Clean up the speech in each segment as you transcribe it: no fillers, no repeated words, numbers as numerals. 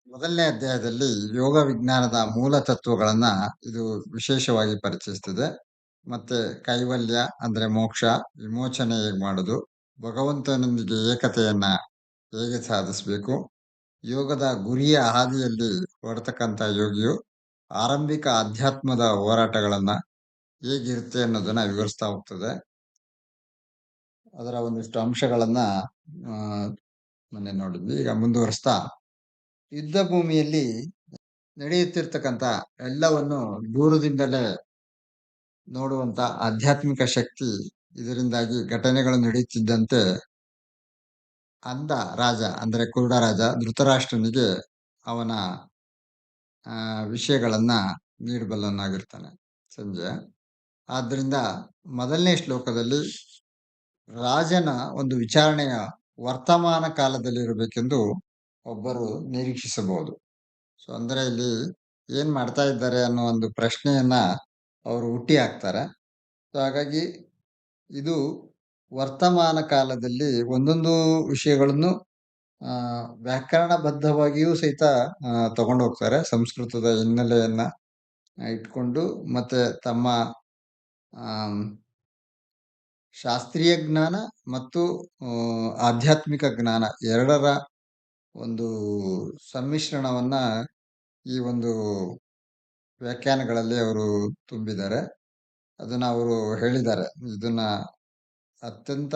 ಮೊದಲನೇ ಅಧ್ಯಾಯದಲ್ಲಿ ಯೋಗ ವಿಜ್ಞಾನದ ಮೂಲ ತತ್ವಗಳನ್ನ ಇದು ವಿಶೇಷವಾಗಿ ಪರಿಚಯಿಸ್ತದೆ. ಮತ್ತೆ ಕೈವಲ್ಯ ಅಂದ್ರೆ ಮೋಕ್ಷ, ವಿಮೋಚನೆ ಹೇಗೆ ಮಾಡುದು, ಭಗವಂತನೊಂದಿಗೆ ಏಕತೆಯನ್ನ ಹೇಗೆ ಸಾಧಿಸಬೇಕು, ಯೋಗದ ಗುರಿಯ ಹಾದಿಯಲ್ಲಿ ಹೊರತಕ್ಕಂಥ ಯೋಗಿಯು ಆರಂಭಿಕ ಅಧ್ಯಾತ್ಮದ ಹೋರಾಟಗಳನ್ನ ಹೇಗಿರುತ್ತೆ ಅನ್ನೋದನ್ನ ವಿವರಿಸ್ತಾ ಹೋಗ್ತದೆ. ಅದರ ಒಂದಿಷ್ಟು ಅಂಶಗಳನ್ನ ಆ, ಮೊನ್ನೆ ನೋಡಿದ್ವಿ. ಈಗ ಮುಂದುವರಿಸ್ತಾ ಯುದ್ಧ ಭೂಮಿಯಲ್ಲಿ ನಡೆಯುತ್ತಿರ್ತಕ್ಕಂಥ ಎಲ್ಲವನ್ನು ದೂರದಿಂದಲೇ ನೋಡುವಂತ ಆಧ್ಯಾತ್ಮಿಕ ಶಕ್ತಿ, ಇದರಿಂದಾಗಿ ಘಟನೆಗಳು ನಡೆಯುತ್ತಿದ್ದಂತೆ ಅಂದ ರಾಜ ಅಂದ್ರೆ ಕುರುಡ ರಾಜ ಧೃತರಾಷ್ಟ್ರನಿಗೆ ಅವನ ವಿಷಯಗಳನ್ನ ನೀಡಬಲ್ಲನಾಗಿರ್ತಾನೆ ಸಂಜೆ. ಆದ್ರಿಂದ ಮೊದಲನೇ ಶ್ಲೋಕದಲ್ಲಿ ರಾಜನ ಒಂದು ವಿಚಾರಣೆಯ ವರ್ತಮಾನ ಕಾಲದಲ್ಲಿ ಇರಬೇಕೆಂದು ಒಬ್ಬರು ನಿರೀಕ್ಷಿಸಬಹುದು. ಸೊ ಅಂದ್ರೆ ಇಲ್ಲಿ ಏನ್ ಮಾಡ್ತಾ ಇದ್ದಾರೆ ಅನ್ನೋ ಒಂದು ಪ್ರಶ್ನೆಯನ್ನ ಅವರು ಹುಟ್ಟಿ ಹಾಕ್ತಾರೆ. ಸೊ ಹಾಗಾಗಿ ಇದು ವರ್ತಮಾನ ಕಾಲದಲ್ಲಿ ಒಂದೊಂದು ವಿಷಯಗಳನ್ನು ಆ, ವ್ಯಾಕರಣಬದ್ಧವಾಗಿಯೂ ಸಹಿತ ತಗೊಂಡು ಹೋಗ್ತಾರೆ. ಸಂಸ್ಕೃತದ ಹಿನ್ನೆಲೆಯನ್ನ ಇಟ್ಕೊಂಡು ಮತ್ತೆ ತಮ್ಮ ಆಮ್, ಶಾಸ್ತ್ರೀಯ ಜ್ಞಾನ ಮತ್ತು ಆಧ್ಯಾತ್ಮಿಕ ಜ್ಞಾನ ಎರಡರ ಒಂದು ಸಮ್ಮಿಶ್ರಣವನ್ನ ಈ ಒಂದು ವ್ಯಾಖ್ಯಾನಗಳಲ್ಲಿ ಅವರು ತುಂಬಿದ್ದಾರೆ. ಅದನ್ನ ಅವರು ಹೇಳಿದ್ದಾರೆ. ಇದನ್ನ ಅತ್ಯಂತ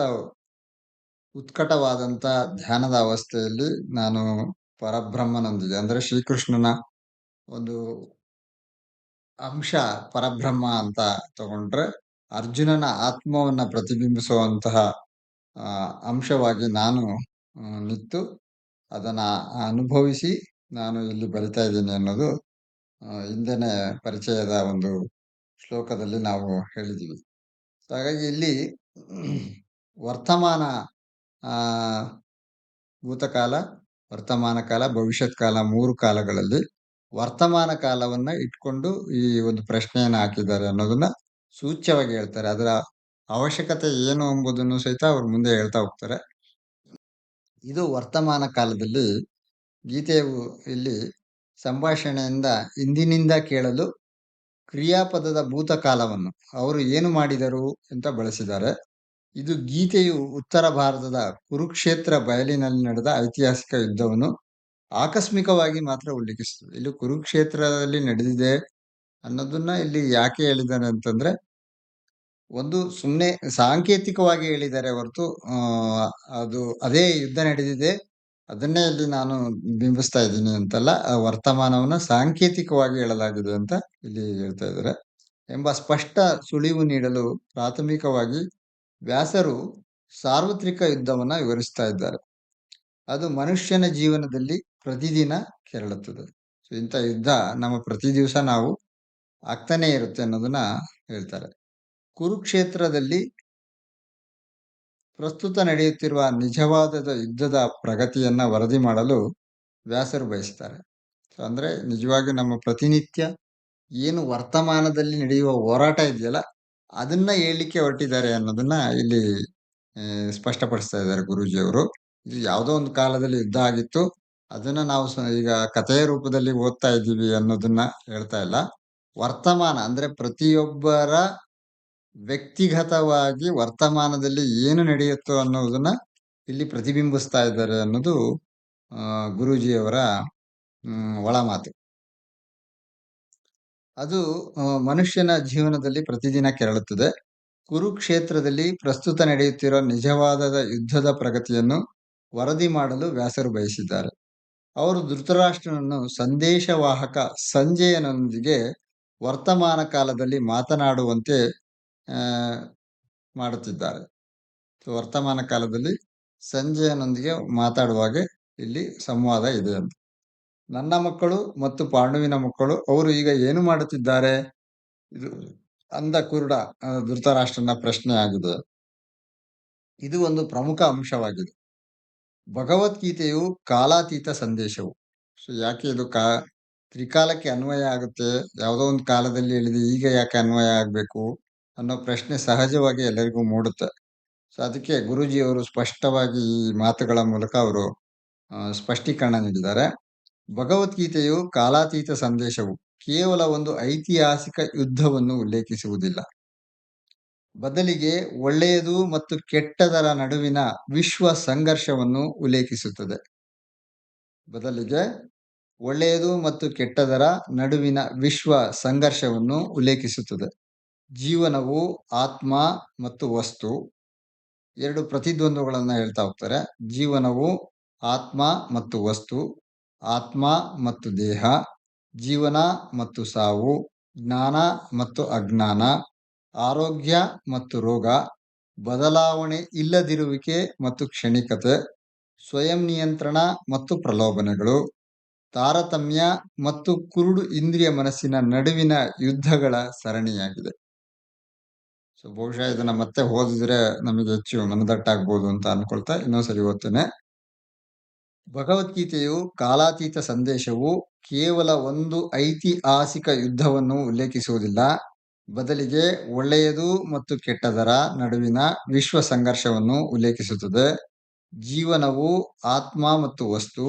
ಉತ್ಕಟವಾದಂತ ಧ್ಯಾನದ ಅವಸ್ಥೆಯಲ್ಲಿ ನಾನು ಪರಬ್ರಹ್ಮನೊಂದಿಗೆ ಅಂದ್ರೆ ಶ್ರೀಕೃಷ್ಣನ ಒಂದು ಅಂಶ ಪರಬ್ರಹ್ಮ ಅಂತ ತಗೊಂಡ್ರೆ, ಅರ್ಜುನನ ಆತ್ಮವನ್ನ ಪ್ರತಿಬಿಂಬಿಸುವಂತಹ ಅಂಶವಾಗಿ ನಾನು ನಿಂತು ಅದನ್ನ ಅನುಭವಿಸಿ ನಾನು ಇಲ್ಲಿ ಬರಿತಾ ಇದ್ದೀನಿ ಅನ್ನೋದು ಹಿಂದೆನೆ ಪರಿಚಯದ ಒಂದು ಶ್ಲೋಕದಲ್ಲಿ ನಾವು ಹೇಳಿದ್ದೀವಿ. ಹಾಗಾಗಿ ಇಲ್ಲಿ ವರ್ತಮಾನ ಆ ಭೂತಕಾಲ, ವರ್ತಮಾನ ಕಾಲ, ಭವಿಷ್ಯತ್ ಕಾಲ, 3 ಕಾಲಗಳಲ್ಲಿ ವರ್ತಮಾನ ಕಾಲವನ್ನ ಇಟ್ಕೊಂಡು ಈ ಒಂದು ಪ್ರಶ್ನೆಯನ್ನ ಹಾಕಿದ್ದಾರೆ ಅನ್ನೋದನ್ನ ಸೂಚ್ಯವಾಗಿ ಹೇಳ್ತಾರೆ. ಅದರ ಅವಶ್ಯಕತೆ ಏನು ಎಂಬುದನ್ನು ಸಹಿತ ಅವ್ರು ಮುಂದೆ ಹೇಳ್ತಾ ಹೋಗ್ತಾರೆ. ಇದು ವರ್ತಮಾನ ಕಾಲದಲ್ಲಿ ಗೀತೆಯು ಇಲ್ಲಿ ಸಂಭಾಷಣೆಯಿಂದ ಇಂದಿನಿಂದ ಕೇಳಲು ಕ್ರಿಯಾಪದದ ಭೂತಕಾಲವನ್ನು ಅವರು ಏನು ಮಾಡಿದರು ಅಂತ ಬಳಸಿದ್ದಾರೆ. ಇದು ಗೀತೆಯು ಉತ್ತರ ಭಾರತದ ಕುರುಕ್ಷೇತ್ರ ಬಯಲಿನಲ್ಲಿ ನಡೆದ ಐತಿಹಾಸಿಕ ಯುದ್ಧವನ್ನು ಆಕಸ್ಮಿಕವಾಗಿ ಮಾತ್ರ ಉಲ್ಲೇಖಿಸುತ್ತದೆ. ಇಲ್ಲಿ ಕುರುಕ್ಷೇತ್ರದಲ್ಲಿ ನಡೆದಿದೆ ಅನ್ನೋದನ್ನ ಇಲ್ಲಿ ಯಾಕೆ ಹೇಳಿದ್ದಾರೆ ಅಂತಂದ್ರೆ, ಒಂದು ಸುಮ್ಮನೆ ಸಾಂಕೇತಿಕವಾಗಿ ಹೇಳಿದ್ದಾರೆ ಹೊರತು ಅದು ಅದೇ ಯುದ್ಧ ನಡೆದಿದೆ, ಅದನ್ನೇ ಇಲ್ಲಿ ನಾನು ಬಿಂಬಿಸ್ತಾ ಇದ್ದೀನಿ ಅಂತಲ್ಲ. ಆ ವರ್ತಮಾನವನ್ನ ಸಾಂಕೇತಿಕವಾಗಿ ಹೇಳಲಾಗಿದೆ ಅಂತ ಇಲ್ಲಿ ಹೇಳ್ತಾ ಇದ್ದಾರೆ ಎಂಬ ಸ್ಪಷ್ಟ ಸುಳಿವು ನೀಡಲು ಪ್ರಾಥಮಿಕವಾಗಿ ವ್ಯಾಸರು ಸಾರ್ವತ್ರಿಕ ಯುದ್ಧವನ್ನ ವಿವರಿಸ್ತಾ ಇದ್ದಾರೆ. ಅದು ಮನುಷ್ಯನ ಜೀವನದಲ್ಲಿ ಪ್ರತಿದಿನ ಕೆರಳುತ್ತದೆ. ಸೊ ಇಂಥ ಯುದ್ಧ ನಮ್ಮ ಪ್ರತಿ ದಿವಸ ನಾವು ಆಗ್ತಾನೆ ಇರುತ್ತೆ ಅನ್ನೋದನ್ನ ಹೇಳ್ತಾರೆ. ಕುರುಕ್ಷೇತ್ರದಲ್ಲಿ ಪ್ರಸ್ತುತ ನಡೆಯುತ್ತಿರುವ ನಿಜವಾದ ಯುದ್ಧದ ಪ್ರಗತಿಯನ್ನ ವರದಿ ಮಾಡಲು ವ್ಯಾಸರು ಬಯಸ್ತಾರೆ. ಸೊ ಅಂದ್ರೆ ನಿಜವಾಗಿ ನಮ್ಮ ಪ್ರತಿನಿತ್ಯ ಏನು ವರ್ತಮಾನದಲ್ಲಿ ನಡೆಯುವ ಹೋರಾಟ ಇದೆಯಲ್ಲ, ಅದನ್ನ ಹೇಳಲಿಕ್ಕೆ ಹೊರಟಿದ್ದಾರೆ ಅನ್ನೋದನ್ನ ಇಲ್ಲಿ ಸ್ಪಷ್ಟಪಡಿಸ್ತಾ ಇದ್ದಾರೆ ಗುರೂಜಿಯವರು. ಇದು ಯಾವುದೋ ಒಂದು ಕಾಲದಲ್ಲಿ ಯುದ್ಧ ಆಗಿತ್ತು, ಅದನ್ನ ನಾವು ಈಗ ಕಥೆಯ ರೂಪದಲ್ಲಿ ಓದ್ತಾ ಇದ್ದೀವಿ ಅನ್ನೋದನ್ನ ಹೇಳ್ತಾ ಇಲ್ಲ. ವರ್ತಮಾನ ಅಂದ್ರೆ ಪ್ರತಿಯೊಬ್ಬರ ವ್ಯಕ್ತಿಗತವಾಗಿ ವರ್ತಮಾನದಲ್ಲಿ ಏನು ನಡೆಯುತ್ತೋ ಅನ್ನೋದನ್ನ ಇಲ್ಲಿ ಪ್ರತಿಬಿಂಬಿಸ್ತಾ ಇದ್ದಾರೆ ಅನ್ನೋದು ಗುರೂಜಿಯವರ ಒಳ ಮಾತು. ಅದು ಮನುಷ್ಯನ ಜೀವನದಲ್ಲಿ ಪ್ರತಿದಿನ ಕೆರಳುತ್ತದೆ. ಕುರುಕ್ಷೇತ್ರದಲ್ಲಿ ಪ್ರಸ್ತುತ ನಡೆಯುತ್ತಿರುವ ನಿಜವಾದ ಯುದ್ಧದ ಪ್ರಗತಿಯನ್ನು ವರದಿ ಮಾಡಲು ವ್ಯಾಸರು ಬಯಸಿದ್ದಾರೆ. ಅವರು ಧೃತರಾಷ್ಟ್ರನನ್ನು ಸಂದೇಶವಾಹಕ ಸಂಜಯನೊಂದಿಗೆ ವರ್ತಮಾನ ಕಾಲದಲ್ಲಿ ಮಾತನಾಡುವಂತೆ ಮಾಡುತ್ತಿದ್ದಾರೆ. ವರ್ತಮಾನ ಕಾಲದಲ್ಲಿ ಸಂಜಯನೊಂದಿಗೆ ಮಾತಾಡುವಾಗೆ ಇಲ್ಲಿ ಸಂವಾದ ಇದೆ ಅಂತ. ನನ್ನ ಮಕ್ಕಳು ಮತ್ತು ಪಾಂಡುವಿನ ಮಕ್ಕಳು ಅವರು ಈಗ ಏನು ಮಾಡುತ್ತಿದ್ದಾರೆ? ಇದು ಅಂದ ಕುರುಡ ಧೃತರಾಷ್ಟ್ರನ ಪ್ರಶ್ನೆ ಆಗಿದೆ. ಇದು ಒಂದು ಪ್ರಮುಖ ಅಂಶವಾಗಿದೆ. ಭಗವದ್ಗೀತೆಯು ಕಾಲಾತೀತ ಸಂದೇಶವು. ಸೊ ಯಾಕೆ ಇದು ತ್ರಿಕಾಲಕ್ಕೆ ಅನ್ವಯ ಆಗುತ್ತೆ? ಯಾವುದೋ ಒಂದು ಕಾಲದಲ್ಲಿ ಹೇಳಿದೆ, ಈಗ ಯಾಕೆ ಅನ್ವಯ ಆಗ್ಬೇಕು ಅನ್ನೋ ಪ್ರಶ್ನೆ ಸಹಜವಾಗಿ ಎಲ್ಲರಿಗೂ ಮೂಡುತ್ತೆ. ಸೊ ಅದಕ್ಕೆ ಗುರೂಜಿಯವರು ಸ್ಪಷ್ಟವಾಗಿ ಈ ಮಾತುಗಳ ಮೂಲಕ ಅವರು ಸ್ಪಷ್ಟೀಕರಣ ನೀಡಿದ್ದಾರೆ. ಭಗವದ್ಗೀತೆಯು ಕಾಲಾತೀತ ಸಂದೇಶವು ಕೇವಲ ಒಂದು ಐತಿಹಾಸಿಕ ಯುದ್ಧವನ್ನು ಉಲ್ಲೇಖಿಸುವುದಿಲ್ಲ. ಬದಲಿಗೆ ಒಳ್ಳೆಯದು ಮತ್ತು ಕೆಟ್ಟದರ ನಡುವಿನ ವಿಶ್ವ ಸಂಘರ್ಷವನ್ನು ಉಲ್ಲೇಖಿಸುತ್ತದೆ. ಬದಲಿಗೆ ಒಳ್ಳೆಯದು ಮತ್ತು ಕೆಟ್ಟದರ ನಡುವಿನ ವಿಶ್ವ ಸಂಘರ್ಷವನ್ನು ಉಲ್ಲೇಖಿಸುತ್ತದೆ. ಜೀವನವು ಆತ್ಮ ಮತ್ತು ವಸ್ತು, ಎರಡು ಪ್ರತಿದ್ವಂದ್ವಗಳನ್ನು ಹೇಳ್ತಾ ಹೋಗ್ತಾರೆ. ಜೀವನವು ಆತ್ಮ ಮತ್ತು ವಸ್ತು, ಆತ್ಮ ಮತ್ತು ದೇಹ, ಜೀವನ ಮತ್ತು ಸಾವು, ಜ್ಞಾನ ಮತ್ತು ಅಜ್ಞಾನ, ಆರೋಗ್ಯ ಮತ್ತು ರೋಗ, ಬದಲಾವಣೆ ಇಲ್ಲದಿರುವಿಕೆ ಮತ್ತು ಕ್ಷಣಿಕತೆ, ಸ್ವಯಂ ನಿಯಂತ್ರಣ ಮತ್ತು ಪ್ರಲೋಭನೆಗಳು, ತಾರತಮ್ಯ ಮತ್ತು ಕುರುಡು ಇಂದ್ರಿಯ ಮನಸ್ಸಿನ ನಡುವಿನ ಯುದ್ಧಗಳ ಸರಣಿಯಾಗಿದೆ. ಸೊ ಬಹುಶಃ ಇದನ್ನ ಮತ್ತೆ ಓದಿದ್ರೆ ನಮಗೆ ಹೆಚ್ಚು ಮನದಟ್ಟಾಗ್ಬೋದು ಅಂತ ಅನ್ಕೊಳ್ತಾ ಇನ್ನೊಂದ್ಸರಿ ಓದ್ತೇನೆ. ಭಗವದ್ಗೀತೆಯು ಕಾಲಾತೀತ ಸಂದೇಶವು ಕೇವಲ ಒಂದು ಐತಿಹಾಸಿಕ ಯುದ್ಧವನ್ನು ಉಲ್ಲೇಖಿಸುವುದಿಲ್ಲ. ಬದಲಿಗೆ ಒಳ್ಳೆಯದು ಮತ್ತು ಕೆಟ್ಟದರ ನಡುವಿನ ವಿಶ್ವ ಸಂಘರ್ಷವನ್ನು ಉಲ್ಲೇಖಿಸುತ್ತದೆ. ಜೀವನವು ಆತ್ಮ ಮತ್ತು ವಸ್ತು,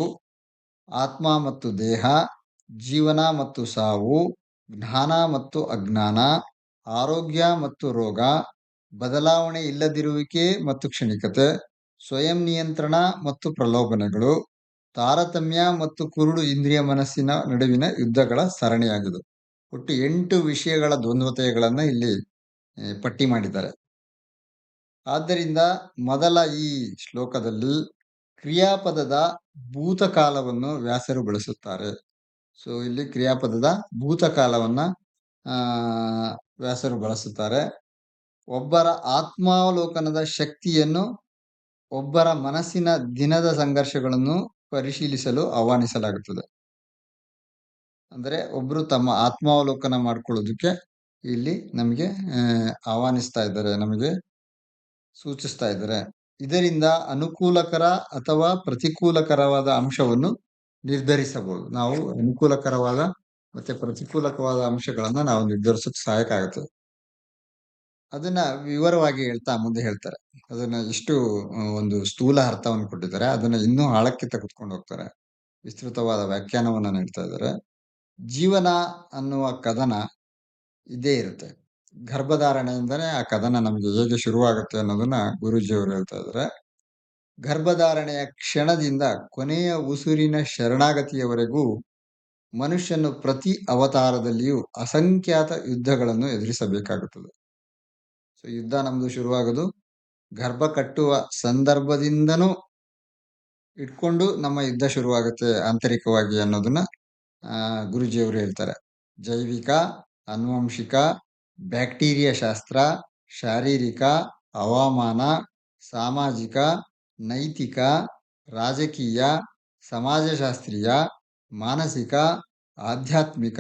ಆತ್ಮ ಮತ್ತು ದೇಹ, ಜೀವನ ಮತ್ತು ಸಾವು, ಜ್ಞಾನ ಮತ್ತು ಅಜ್ಞಾನ, ಆರೋಗ್ಯ ಮತ್ತು ರೋಗ, ಬದಲಾವಣೆ ಇಲ್ಲದಿರುವಿಕೆ ಮತ್ತು ಕ್ಷಣಿಕತೆ, ಸ್ವಯಂ ನಿಯಂತ್ರಣ ಮತ್ತು ಪ್ರಲೋಭನೆಗಳು, ತಾರತಮ್ಯ ಮತ್ತು ಕುರುಡು ಇಂದ್ರಿಯ ಮನಸ್ಸಿನ ನಡುವಿನ ಯುದ್ಧಗಳ ಸರಣಿಯಾಗಿದೆ. ಒಟ್ಟು 8 ವಿಷಯಗಳ ದ್ವಂದ್ವತೆಗಳನ್ನ ಇಲ್ಲಿ ಪಟ್ಟಿ ಮಾಡಿದ್ದಾರೆ. ಆದ್ದರಿಂದ ಮೊದಲ ಈ ಶ್ಲೋಕದಲ್ಲಿ ಕ್ರಿಯಾಪದದ ಭೂತಕಾಲವನ್ನು ವ್ಯಾಸರು ಬಳಸುತ್ತಾರೆ. ಸೊ ಇಲ್ಲಿ ಕ್ರಿಯಾಪದದ ಭೂತಕಾಲವನ್ನ ವ್ಯಾಸರು ಬಳಸುತ್ತಾರೆ. ಒಬ್ಬರ ಆತ್ಮಾವಲೋಕನದ ಶಕ್ತಿಯನ್ನು ಒಬ್ಬರ ಮನಸ್ಸಿನ ದಿನದ ಸಂಘರ್ಷಗಳನ್ನು ಪರಿಶೀಲಿಸಲು ಆಹ್ವಾನಿಸಲಾಗುತ್ತದೆ. ಅಂದ್ರೆ ಒಬ್ರು ತಮ್ಮ ಆತ್ಮಾವಲೋಕನ ಮಾಡ್ಕೊಳ್ಳೋದಕ್ಕೆ ಇಲ್ಲಿ ನಮಗೆ ಆಹ್ವಾನಿಸ್ತಾ ಇದ್ದಾರೆ, ನಮಗೆ ಸೂಚಿಸ್ತಾ ಇದ್ದಾರೆ. ಇದರಿಂದ ಅನುಕೂಲಕರ ಅಥವಾ ಪ್ರತಿಕೂಲಕರವಾದ ಅಂಶವನ್ನು ನಿರ್ಧರಿಸಬಹುದು. ನಾವು ಅನುಕೂಲಕರವಾದ ಮತ್ತೆ ಪ್ರತಿಕೂಲಕವಾದ ಅಂಶಗಳನ್ನ ನಾವು ನಿರ್ಧರಿಸೋಕೆ ಸಹಾಯಕ ಆಗುತ್ತೆ. ಅದನ್ನ ವಿವರವಾಗಿ ಹೇಳ್ತಾ ಮುಂದೆ ಹೇಳ್ತಾರೆ. ಅದನ್ನ ಇಷ್ಟು ಒಂದು ಸ್ಥೂಲ ಅರ್ಥವನ್ನು ಕೊಟ್ಟಿದ್ದಾರೆ, ಅದನ್ನ ಇನ್ನೂ ಆಳಕ್ಕೆ ತೆಗೆದುಕೊಂಡು ಹೋಗ್ತಾರೆ. ವಿಸ್ತೃತವಾದ ವ್ಯಾಖ್ಯಾನವನ್ನ ನೀಡ್ತಾ ಇದ್ದಾರೆ. ಜೀವನ ಅನ್ನುವ ಕದನ ಇದ್ದೇ ಇರುತ್ತೆ. ಗರ್ಭಧಾರಣೆಯಿಂದನೇ ಆ ಕದನ ನಮಗೆ ಹೇಗೆ ಶುರುವಾಗುತ್ತೆ ಅನ್ನೋದನ್ನ ಗುರೂಜಿಯವರು ಹೇಳ್ತಾ ಇದ್ದಾರೆ. ಗರ್ಭಧಾರಣೆಯ ಕ್ಷಣದಿಂದ ಕೊನೆಯ ಉಸಿರಿನ ಶರಣಾಗತಿಯವರೆಗೂ ಮನುಷ್ಯನು ಪ್ರತಿ ಅವತಾರದಲ್ಲಿಯೂ ಅಸಂಖ್ಯಾತ ಯುದ್ಧಗಳನ್ನು ಎದುರಿಸಬೇಕಾಗುತ್ತದೆ. ಸೊ ಯುದ್ಧ ನಮ್ದು ಶುರುವಾಗೋದು ಗರ್ಭ ಕಟ್ಟುವ ಸಂದರ್ಭದಿಂದನೂ ಇಟ್ಕೊಂಡು ನಮ್ಮ ಯುದ್ಧ ಶುರುವಾಗುತ್ತೆ ಆಂತರಿಕವಾಗಿ ಅನ್ನೋದನ್ನ ಗುರೂಜಿಯವರು ಹೇಳ್ತಾರೆ. ಜೈವಿಕ, ಆನುವಂಶಿಕ, ಬ್ಯಾಕ್ಟೀರಿಯಾ ಶಾಸ್ತ್ರ, ಶಾರೀರಿಕ, ಹವಾಮಾನ, ಸಾಮಾಜಿಕ, ನೈತಿಕ, ರಾಜಕೀಯ, ಸಮಾಜಶಾಸ್ತ್ರೀಯ, ಮಾನಸಿಕ, ಆಧ್ಯಾತ್ಮಿಕ,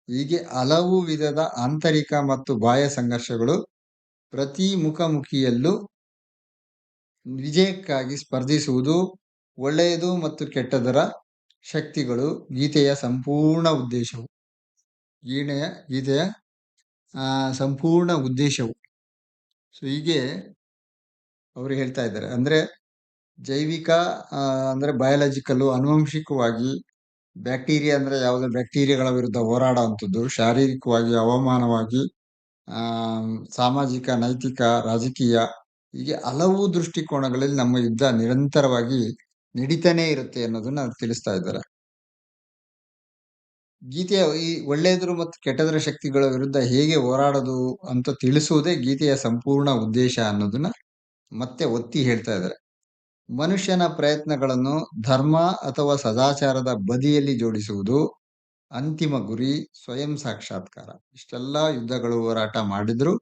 ಹೀಗೆ ಹಲವು ವಿಧದ ಆಂತರಿಕ ಮತ್ತು ಬಾಹ್ಯ ಸಂಘರ್ಷಗಳು ಪ್ರತಿ ಮುಖಾಮುಖಿಯಲ್ಲೂ ವಿಜಯಕ್ಕಾಗಿ ಸ್ಪರ್ಧಿಸುವುದು ಒಳ್ಳೆಯದು ಮತ್ತು ಕೆಟ್ಟದರ ಶಕ್ತಿಗಳು ಗೀತೆಯ ಸಂಪೂರ್ಣ ಉದ್ದೇಶವು. ಗೀತೆಯ ಸಂಪೂರ್ಣ ಉದ್ದೇಶವು. ಸೊ ಹೀಗೆ ಅವರು ಹೇಳ್ತಾ ಇದ್ದಾರೆ. ಅಂದ್ರೆ ಜೈವಿಕ ಅಂದ್ರೆ ಬಯಾಲಜಿಕಲ್ಲು, ಆನುವಂಶಿಕವಾಗಿ ಬ್ಯಾಕ್ಟೀರಿಯಾ ಅಂದ್ರೆ ಯಾವುದೇ ಬ್ಯಾಕ್ಟೀರಿಯಾಗಳ ವಿರುದ್ಧ ಹೋರಾಡುವಂಥದ್ದು, ಶಾರೀರಿಕವಾಗಿ, ಹವಾಮಾನವಾಗಿ, ಸಾಮಾಜಿಕ, ನೈತಿಕ, ರಾಜಕೀಯ, ಹೀಗೆ ಹಲವು ದೃಷ್ಟಿಕೋನಗಳಲ್ಲಿ ನಮ್ಮ ಯುದ್ಧ ನಿರಂತರವಾಗಿ ನಡೀತಾನೆ ಇರುತ್ತೆ ಅನ್ನೋದನ್ನ ತಿಳಿಸ್ತಾ ಇದ್ದಾರೆ. ಗೀತೆಯ ಈ ಒಳ್ಳೆಯದ್ರ ಮತ್ತು ಕೆಟ್ಟದರ ಶಕ್ತಿಗಳ ವಿರುದ್ಧ ಹೇಗೆ ಹೋರಾಡೋದು ಅಂತ ತಿಳಿಸುವುದೇ ಗೀತೆಯ ಸಂಪೂರ್ಣ ಉದ್ದೇಶ ಅನ್ನೋದನ್ನ ಮತ್ತೆ ಒತ್ತಿ ಹೇಳ್ತಾ ಇದ್ದಾರೆ. ಮನುಷ್ಯನ ಪ್ರಯತ್ನಗಳನ್ನು ಧರ್ಮ ಅಥವಾ ಸದಾಚಾರದ ಬದಿಯಲ್ಲಿ ಜೋಡಿಸುವುದು ಅಂತಿಮ ಗುರಿ ಸ್ವಯಂ ಸಾಕ್ಷಾತ್ಕಾರ. ಇಷ್ಟೆಲ್ಲಾ ಯುದ್ಧಗಳು ಹೋರಾಟ ಮಾಡಿದ್ರು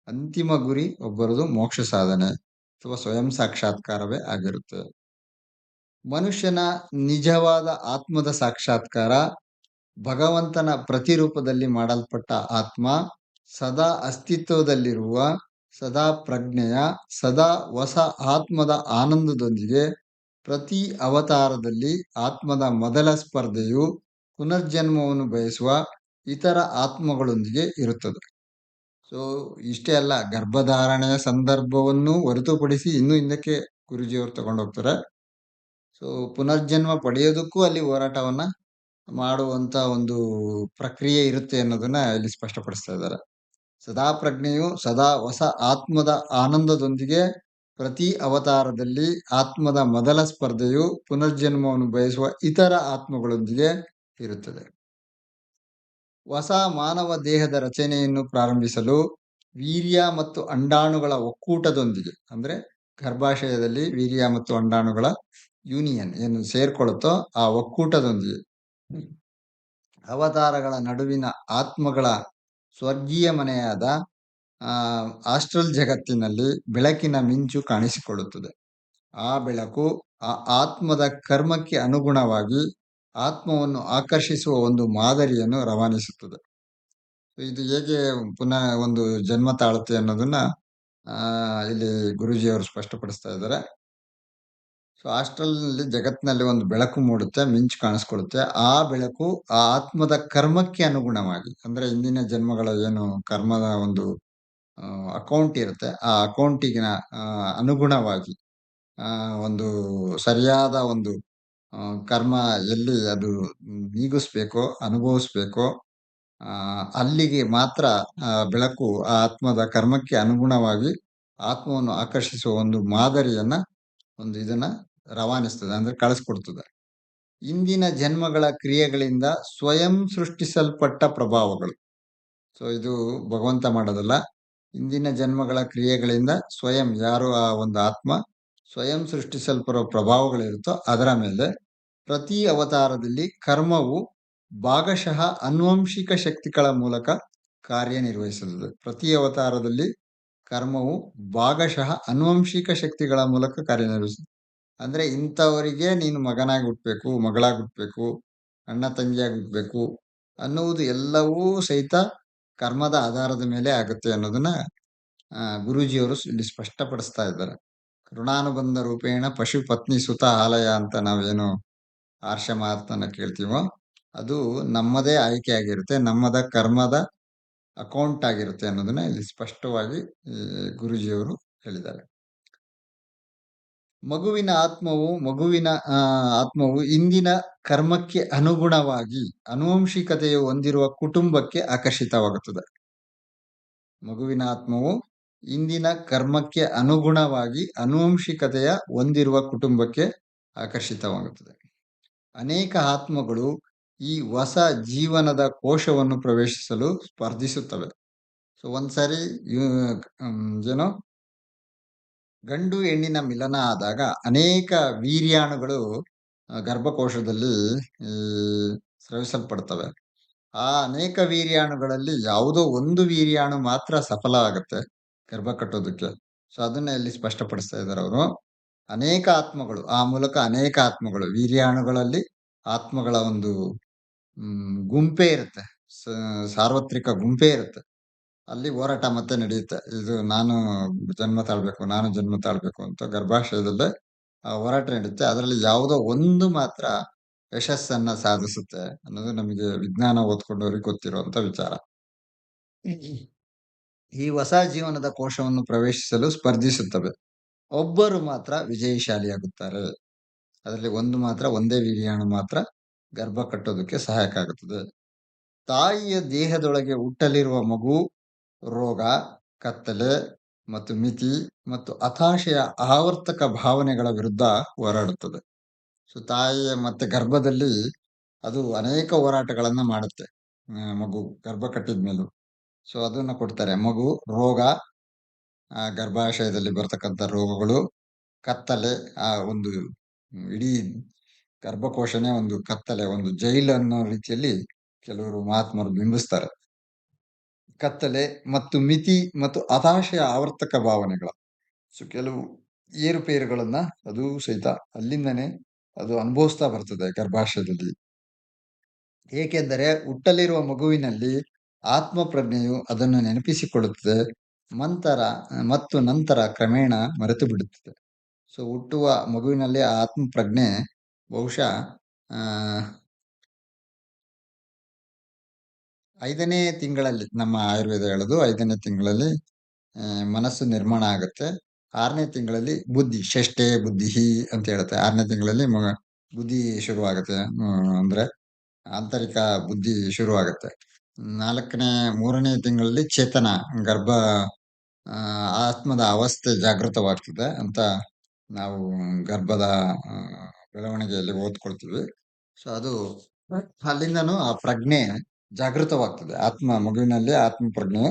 ಅಂತಿಮ ಗುರಿ ಒಬ್ಬರದು ಮೋಕ್ಷ ಸಾಧನೆ ಅಥವಾ ಸ್ವಯಂ ಸಾಕ್ಷಾತ್ಕಾರವೇ ಆಗಿರುತ್ತೆ. ಮನುಷ್ಯನ ನಿಜವಾದ ಆತ್ಮದ ಸಾಕ್ಷಾತ್ಕಾರ ಭಗವಂತನ ಪ್ರತಿರೂಪದಲ್ಲಿ ಮಾಡಲ್ಪಟ್ಟ ಆತ್ಮ ಸದಾ ಅಸ್ತಿತ್ವದಲ್ಲಿರುವ ಸದಾ ಪ್ರಜ್ಞೆಯ ಸದಾ ಹೊಸ ಆತ್ಮದ ಆನಂದದೊಂದಿಗೆ ಪ್ರತಿ ಅವತಾರದಲ್ಲಿ ಆತ್ಮದ ಮೊದಲ ಸ್ಪರ್ಧೆಯು ಪುನರ್ಜನ್ಮವನ್ನು ಬಯಸುವ ಇತರ ಆತ್ಮಗಳೊಂದಿಗೆ ಇರುತ್ತದೆ. ಸೊ ಇಷ್ಟೇ ಅಲ್ಲ, ಗರ್ಭಧಾರಣೆಯ ಸಂದರ್ಭವನ್ನು ಹೊರತುಪಡಿಸಿ ಇನ್ನು ಹಿಂದಕ್ಕೆ ಗುರೂಜಿಯವರು ತಗೊಂಡೋಗ್ತಾರೆ. ಸೊ ಪುನರ್ಜನ್ಮ ಪಡೆಯೋದಕ್ಕೂ ಅಲ್ಲಿ ಹೋರಾಟವನ್ನ ಮಾಡುವಂತ ಒಂದು ಪ್ರಕ್ರಿಯೆ ಇರುತ್ತೆ ಅನ್ನೋದನ್ನ ಇಲ್ಲಿ ಸ್ಪಷ್ಟಪಡಿಸ್ತಾ ಇದ್ದಾರೆ. ಸದಾ ಪ್ರಜ್ಞೆಯು ಸದಾ ಹೊಸ ಆತ್ಮದ ಆನಂದದೊಂದಿಗೆ ಪ್ರತಿ ಅವತಾರದಲ್ಲಿ ಆತ್ಮದ ಮೊದಲ ಸ್ಪರ್ಧೆಯು ಪುನರ್ಜನ್ಮವನ್ನು ಬಯಸುವ ಇತರ ಆತ್ಮಗಳೊಂದಿಗೆ ಇರುತ್ತದೆ. ಹೊಸ ಮಾನವ ದೇಹದ ರಚನೆಯನ್ನು ಪ್ರಾರಂಭಿಸಲು ವೀರ್ಯ ಮತ್ತು ಅಂಡಾಣುಗಳ ಒಕ್ಕೂಟದೊಂದಿಗೆ, ಅಂದ್ರೆ ಗರ್ಭಾಶಯದಲ್ಲಿ ವೀರ್ಯ ಮತ್ತು ಅಂಡಾಣುಗಳ ಯೂನಿಯನ್ ಏನು ಸೇರ್ಕೊಳ್ಳುತ್ತೋ ಆ ಒಕ್ಕೂಟದೊಂದಿಗೆ ಅವತಾರಗಳ ನಡುವಿನ ಆತ್ಮಗಳ ಸ್ವರ್ಗೀಯ ಮನೆಯಾದ ಆಸ್ಟ್ರಲ್ ಜಗತ್ತಿನಲ್ಲಿ ಬೆಳಕಿನ ಮಿಂಚು ಕಾಣಿಸಿಕೊಳ್ಳುತ್ತದೆ. ಆ ಬೆಳಕು ಆ ಆತ್ಮದ ಕರ್ಮಕ್ಕೆ ಅನುಗುಣವಾಗಿ ಆತ್ಮವನ್ನು ಆಕರ್ಷಿಸುವ ಒಂದು ಮಾದರಿಯನ್ನು ರವಾನಿಸುತ್ತದೆ. ಇದು ಹೇಗೆ ಪುನಃ ಒಂದು ಜನ್ಮ ತಾಳುತ್ತೆ ಅನ್ನೋದನ್ನ ಇಲ್ಲಿ ಗುರೂಜಿಯವರು ಸ್ಪಷ್ಟಪಡಿಸ್ತಾ ಇದ್ದಾರೆ. ಸೊ ಆಸ್ಟ್ರಲ್ನಲ್ಲಿ ಜಗತ್ತಿನಲ್ಲಿ ಒಂದು ಬೆಳಕು ಮೂಡುತ್ತೆ, ಮಿಂಚು ಕಾಣಿಸ್ಕೊಳ್ಳುತ್ತೆ. ಆ ಬೆಳಕು ಆ ಆತ್ಮದ ಕರ್ಮಕ್ಕೆ ಅನುಗುಣವಾಗಿ, ಅಂದ್ರೆ ಇಂದಿನ ಜನ್ಮಗಳ ಏನು ಕರ್ಮದ ಒಂದು ಅಕೌಂಟ್ ಇರುತ್ತೆ, ಆ ಅಕೌಂಟಿಗಿನ ಅನುಗುಣವಾಗಿ ಒಂದು ಸರಿಯಾದ ಒಂದು ಕರ್ಮ ಎಲ್ಲಿ ಅದು ನೀಗಿಸ್ಬೇಕೋ ಅನುಭವಿಸ್ಬೇಕೋ ಅಲ್ಲಿಗೆ ಮಾತ್ರ ಬೆಳಕು ಆ ಆತ್ಮದ ಕರ್ಮಕ್ಕೆ ಅನುಗುಣವಾಗಿ ಆತ್ಮವನ್ನು ಆಕರ್ಷಿಸುವ ಒಂದು ಮಾದರಿಯನ್ನ ಒಂದು ಇದನ್ನ ರವಾನಿಸ್ತದೆ, ಅಂದ್ರೆ ಕಳಿಸ್ಕೊಡ್ತದೆ. ಇಂದಿನ ಜನ್ಮಗಳ ಕ್ರಿಯೆಗಳಿಂದ ಸ್ವಯಂ ಸೃಷ್ಟಿಸಲ್ಪಟ್ಟ ಪ್ರಭಾವಗಳು. ಸೊ ಇದು ಭಗವಂತ ಮಾಡೋದಲ್ಲ, ಇಂದಿನ ಜನ್ಮಗಳ ಕ್ರಿಯೆಗಳಿಂದ ಸ್ವಯಂ ಯಾರು ಆ ಒಂದು ಆತ್ಮ ಸ್ವಯಂ ಸೃಷ್ಟಿಸಲ್ಪಡುವ ಪ್ರಭಾವಗಳಿರುತ್ತೋ ಅದರ ಮೇಲೆ ಪ್ರತಿ ಅವತಾರದಲ್ಲಿ ಕರ್ಮವು ಭಾಗಶಃ ಅನುವಂಶಿಕ ಶಕ್ತಿಗಳ ಮೂಲಕ ಕಾರ್ಯನಿರ್ವಹಿಸುತ್ತದೆ. ಪ್ರತಿ ಅವತಾರದಲ್ಲಿ ಕರ್ಮವು ಭಾಗಶಃ ಅನುವಂಶಿಕ ಶಕ್ತಿಗಳ ಮೂಲಕ ಕಾರ್ಯನಿರ್ವಹಿಸುತ್ತದೆ. ಅಂದ್ರೆ ಇಂಥವರಿಗೆ ನೀನು ಮಗನಾಗಿ ಹುಟ್ಟಬೇಕು, ಮಗಳಾಗಿ ಹುಟ್ಟಬೇಕು, ಅಣ್ಣ ತಂಗಿಯಾಗಿ ಹುಟ್ಟಬೇಕು ಅನ್ನುವುದು ಎಲ್ಲವೂ ಸಹಿತ ಕರ್ಮದ ಆಧಾರದ ಮೇಲೆ ಆಗುತ್ತೆ ಅನ್ನೋದನ್ನ ಗುರೂಜಿಯವರು ಇಲ್ಲಿ ಸ್ಪಷ್ಟಪಡಿಸ್ತಾ ಇದ್ದಾರೆ. ಋಣಾನುಬಂಧ ರೂಪೇಣ ಪಶು ಪತ್ನಿ ಸುತ ಆಲಯ ಅಂತ ನಾವೇನು ಆರ್ಷ ಮಾತನ್ನ ಕೇಳ್ತೀವೋ ಅದು ನಮ್ಮದೇ ಆಯ್ಕೆ ಆಗಿರುತ್ತೆ, ನಮ್ಮದ ಕರ್ಮದ ಅಕೌಂಟ್ ಆಗಿರುತ್ತೆ ಅನ್ನೋದನ್ನ ಇಲ್ಲಿ ಸ್ಪಷ್ಟವಾಗಿ ಗುರೂಜಿಯವರು ಹೇಳಿದ್ದಾರೆ. ಮಗುವಿನ ಆತ್ಮವು ಇಂದಿನ ಕರ್ಮಕ್ಕೆ ಅನುಗುಣವಾಗಿ ಅನುವಂಶಿಕತೆಯು ಹೊಂದಿರುವ ಕುಟುಂಬಕ್ಕೆ ಆಕರ್ಷಿತವಾಗುತ್ತದೆ. ಮಗುವಿನ ಆತ್ಮವು ಇಂದಿನ ಕರ್ಮಕ್ಕೆ ಅನುಗುಣವಾಗಿ ಅನುವಂಶಿಕತೆಯ ಹೊಂದಿರುವ ಕುಟುಂಬಕ್ಕೆ ಆಕರ್ಷಿತವಾಗುತ್ತದೆ. ಅನೇಕ ಆತ್ಮಗಳು ಈ ಹೊಸ ಜೀವನದ ಕೋಶವನ್ನು ಪ್ರವೇಶಿಸಲು ಸ್ಪರ್ಧಿಸುತ್ತವೆ. ಸೊ ಒಂದ್ಸರಿ ಏನೋ ಗಂಡು ಹೆಣ್ಣಿನ ಮಿಲನ ಆದಾಗ ಅನೇಕ ವೀರ್ಯಾಣುಗಳು ಗರ್ಭಕೋಶದಲ್ಲಿ ಸ್ರವಿಸಲ್ಪಡ್ತವೆ. ಆ ಅನೇಕ ವೀರ್ಯಾಣುಗಳಲ್ಲಿ ಯಾವುದೋ ಒಂದು ವೀರ್ಯಾಣು ಮಾತ್ರ ಸಫಲ ಆಗುತ್ತೆ ಗರ್ಭ ಕಟ್ಟೋದಕ್ಕೆ. ಸೊ ಅದನ್ನ ಇಲ್ಲಿ ಸ್ಪಷ್ಟಪಡಿಸ್ತಾ ಇದ್ದಾರೆ ಅವರು. ಅನೇಕ ಆತ್ಮಗಳು ಆ ಮೂಲಕ ಅನೇಕ ಆತ್ಮಗಳು ವೀರ್ಯಾಣುಗಳಲ್ಲಿ ಆತ್ಮಗಳ ಒಂದು ಗುಂಪೇ ಇರುತ್ತೆ, ಸಾರ್ವತ್ರಿಕ ಗುಂಪೇ ಇರುತ್ತೆ. ಅಲ್ಲಿ ಹೋರಾಟ ಮತ್ತೆ ನಡೆಯುತ್ತೆ. ಇದು ನಾನು ಜನ್ಮ ತಾಳ್ಬೇಕು ಅಂತ ಗರ್ಭಾಶಯದಲ್ಲೇ ಹೋರಾಟ ನಡೆಯುತ್ತೆ. ಅದರಲ್ಲಿ ಯಾವುದೋ ಒಂದು ಮಾತ್ರ ಯಶಸ್ಸನ್ನ ಸಾಧಿಸುತ್ತೆ ಅನ್ನೋದು ನಮಗೆ ವಿಜ್ಞಾನ ಓದ್ಕೊಂಡವ್ರಿಗೆ ಗೊತ್ತಿರುವಂತ ವಿಚಾರ. ಈ ಹೊಸ ಜೀವನದ ಕೋಶವನ್ನು ಪ್ರವೇಶಿಸಲು ಸ್ಪರ್ಧಿಸುತ್ತವೆ. ಒಬ್ಬರು ಮಾತ್ರ ವಿಜಯಶಾಲಿಯಾಗುತ್ತಾರೆ. ಅದರಲ್ಲಿ ಒಂದೇ ವೀರ್ಯಾಣು ಮಾತ್ರ ಗರ್ಭ ಕಟ್ಟೋದಕ್ಕೆ ಸಹಾಯಕ ಆಗುತ್ತದೆ. ತಾಯಿಯ ದೇಹದೊಳಗೆ ಹುಟ್ಟಲಿರುವ ಮಗು ರೋಗ, ಕತ್ತಲೆ ಮತ್ತು ಮಿತಿ ಮತ್ತು ಹತಾಶೆಯ ಆವರ್ತಕ ಭಾವನೆಗಳ ವಿರುದ್ಧ ಹೋರಾಡುತ್ತದೆ. ಸೊ ತಾಯಿಯ ಮತ್ತೆ ಗರ್ಭದಲ್ಲಿ ಅದು ಅನೇಕ ಹೋರಾಟಗಳನ್ನ ಮಾಡುತ್ತೆ. ಮಗು ಗರ್ಭ ಕಟ್ಟಿದ್ಮೇಲೂ ಸೊ ಅದನ್ನ ಕೊಡ್ತಾರೆ. ಮಗು ರೋಗ, ಗರ್ಭಾಶಯದಲ್ಲಿ ಬರ್ತಕ್ಕಂಥ ರೋಗಗಳು, ಕತ್ತಲೆ, ಆ ಒಂದು ಇಡೀ ಗರ್ಭಕೋಶನೇ ಒಂದು ಕತ್ತಲೆ, ಒಂದು ಜೈಲು ಅನ್ನೋ ರೀತಿಯಲ್ಲಿ ಕೆಲವರು ಮಹಾತ್ಮರು ಬಿಂಬಿಸ್ತಾರೆ. ಕತ್ತಲೆ ಮತ್ತು ಮಿತಿ ಮತ್ತು ಹತಾಶೆಯ ಆವರ್ತಕ ಭಾವನೆಗಳ ಸೊ ಕೆಲವು ಏರುಪೇರುಗಳನ್ನ ಅದು ಸಹಿತ ಅಲ್ಲಿಂದನೇ ಅದು ಅನುಭವಿಸ್ತಾ ಬರ್ತದೆ ಗರ್ಭಾಶಯದಲ್ಲಿ. ಏಕೆಂದರೆ ಹುಟ್ಟಲಿರುವ ಮಗುವಿನಲ್ಲಿ ಆತ್ಮ ಪ್ರಜ್ಞೆಯು ಅದನ್ನು ನೆನಪಿಸಿಕೊಳ್ಳುತ್ತದೆ ಮತ್ತು ನಂತರ ಕ್ರಮೇಣ ಮರೆತು ಬಿಡುತ್ತದೆ. ಸೊ ಹುಟ್ಟುವ ಮಗುವಿನಲ್ಲಿ ಆತ್ಮ ಪ್ರಜ್ಞೆ ಬಹುಶಃ 5ನೇ ತಿಂಗಳಲ್ಲಿ, ನಮ್ಮ ಆಯುರ್ವೇದ ಹೇಳೋದು 5ನೇ ತಿಂಗಳಲ್ಲಿ ಮನಸ್ಸು ನಿರ್ಮಾಣ ಆಗುತ್ತೆ. 6ನೇ ತಿಂಗಳಲ್ಲಿ ಬುದ್ಧಿ, ಷಷ್ಠೇ ಬುದ್ಧಿ ಅಂತ ಹೇಳುತ್ತೆ. 6ನೇ ತಿಂಗಳಲ್ಲಿ ಬುದ್ಧಿ ಶುರುವಾಗುತ್ತೆ. ಅಂದ್ರೆ ಆಂತರಿಕ ಬುದ್ಧಿ ಶುರುವಾಗುತ್ತೆ. 4ನೇ 3ನೇ ತಿಂಗಳಲ್ಲಿ ಚೇತನ ಗರ್ಭ ಆ, ಆತ್ಮದ ಅವಸ್ಥೆ ಜಾಗೃತವಾಗ್ತದೆ ಅಂತ ನಾವು ಗರ್ಭದ ಆ, ಬೆಳವಣಿಗೆಯಲ್ಲಿ ಓದ್ಕೊಳ್ತೀವಿ. ಸೊ ಅದು ಅಲ್ಲಿಂದನೂ ಆ ಪ್ರಜ್ಞೆ ಜಾಗೃತವಾಗ್ತದೆ. ಮಗುವಿನಲ್ಲಿ ಆತ್ಮ ಪ್ರಜ್ಞೆ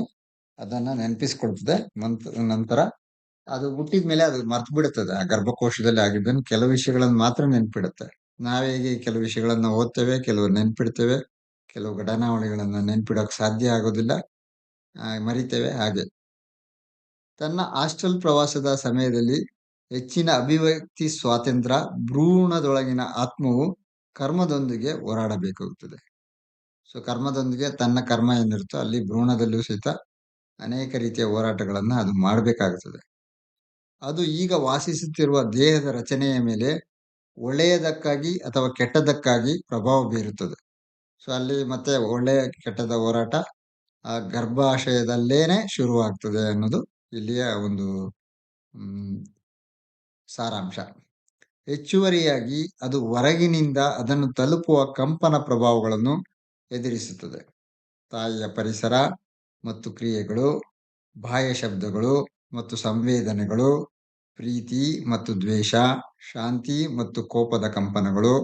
ಅದನ್ನ ನೆನಪಿಸ್ಕೊಳ್ತದೆ. ನಂತರ ಅದು ಹುಟ್ಟಿದ ಮೇಲೆ ಅದು ಮರ್ತು ಬಿಡುತ್ತದೆ. ಆ ಗರ್ಭಕೋಶದಲ್ಲಿ ಆಗಿದ್ದನ್ನು ಕೆಲವು ವಿಷಯಗಳನ್ನು ಮಾತ್ರ ನೆನ್ಪಿಡುತ್ತೆ. ನಾವೇಗೆ ಕೆಲವು ವಿಷಯಗಳನ್ನ ಓದ್ತೇವೆ, ಕೆಲವು ನೆನ್ಪಿಡ್ತೇವೆ, ಕೆಲವು ಘಟನಾವಳಿಗಳನ್ನ ನೆನ್ಪಿಡೋಕ್ ಸಾಧ್ಯ ಆಗೋದಿಲ್ಲ, ಮರಿತೇವೆ. ಹಾಗೆ ತನ್ನ ಹಾಸ್ಟೆಲ್ ಪ್ರವಾಸದ ಸಮಯದಲ್ಲಿ ಹೆಚ್ಚಿನ ಅಭಿವ್ಯಕ್ತಿ ಸ್ವಾತಂತ್ರ್ಯ ಭ್ರೂಣದೊಳಗಿನ ಆತ್ಮವು ಕರ್ಮದೊಂದಿಗೆ ಹೋರಾಡಬೇಕಾಗುತ್ತದೆ. ಸೊ ಕರ್ಮದೊಂದಿಗೆ ತನ್ನ ಕರ್ಮ ಏನಿರುತ್ತೋ ಅಲ್ಲಿ ಭ್ರೂಣದಲ್ಲೂ ಸಹಿತ ಅನೇಕ ರೀತಿಯ ಹೋರಾಟಗಳನ್ನ ಅದು ಮಾಡಬೇಕಾಗುತ್ತದೆ. ಅದು ಈಗ ವಾಸಿಸುತ್ತಿರುವ ದೇಹದ ರಚನೆಯ ಮೇಲೆ ಒಳ್ಳೆಯದಕ್ಕಾಗಿ ಅಥವಾ ಕೆಟ್ಟದಕ್ಕಾಗಿ ಪ್ರಭಾವ ಬೀರುತ್ತದೆ. ಸೊ ಅಲ್ಲಿ ಮತ್ತೆ ಒಳ್ಳೆಯ ಕೆಟ್ಟದ ಹೋರಾಟ ಆ ಗರ್ಭಾಶಯದಲ್ಲೇನೆ ಶುರುವಾಗ್ತದೆ ಅನ್ನೋದು ಇಲ್ಲಿಯ ಒಂದು ಸಾರಾಂಶ. ಹೆಚ್ಚುವರಿಯಾಗಿ ಅದು ಹೊರಗಿನಿಂದ ಅದನ್ನು ತಲುಪುವ ಕಂಪನ ಪ್ರಭಾವಗಳನ್ನು ಎದುರಿಸುತ್ತದೆ. ತಾಯಿಯ ಪರಿಸರ ಮತ್ತು ಕ್ರಿಯೆಗಳು, ಬಾಹ್ಯ ಶಬ್ದಗಳು ಮತ್ತು ಸಂವೇದನೆಗಳು, ಪ್ರೀತಿ ಮತ್ತು ದ್ವೇಷ, ಶಾಂತಿ ಮತ್ತು ಕೋಪದ ಕಂಪನಗಳು,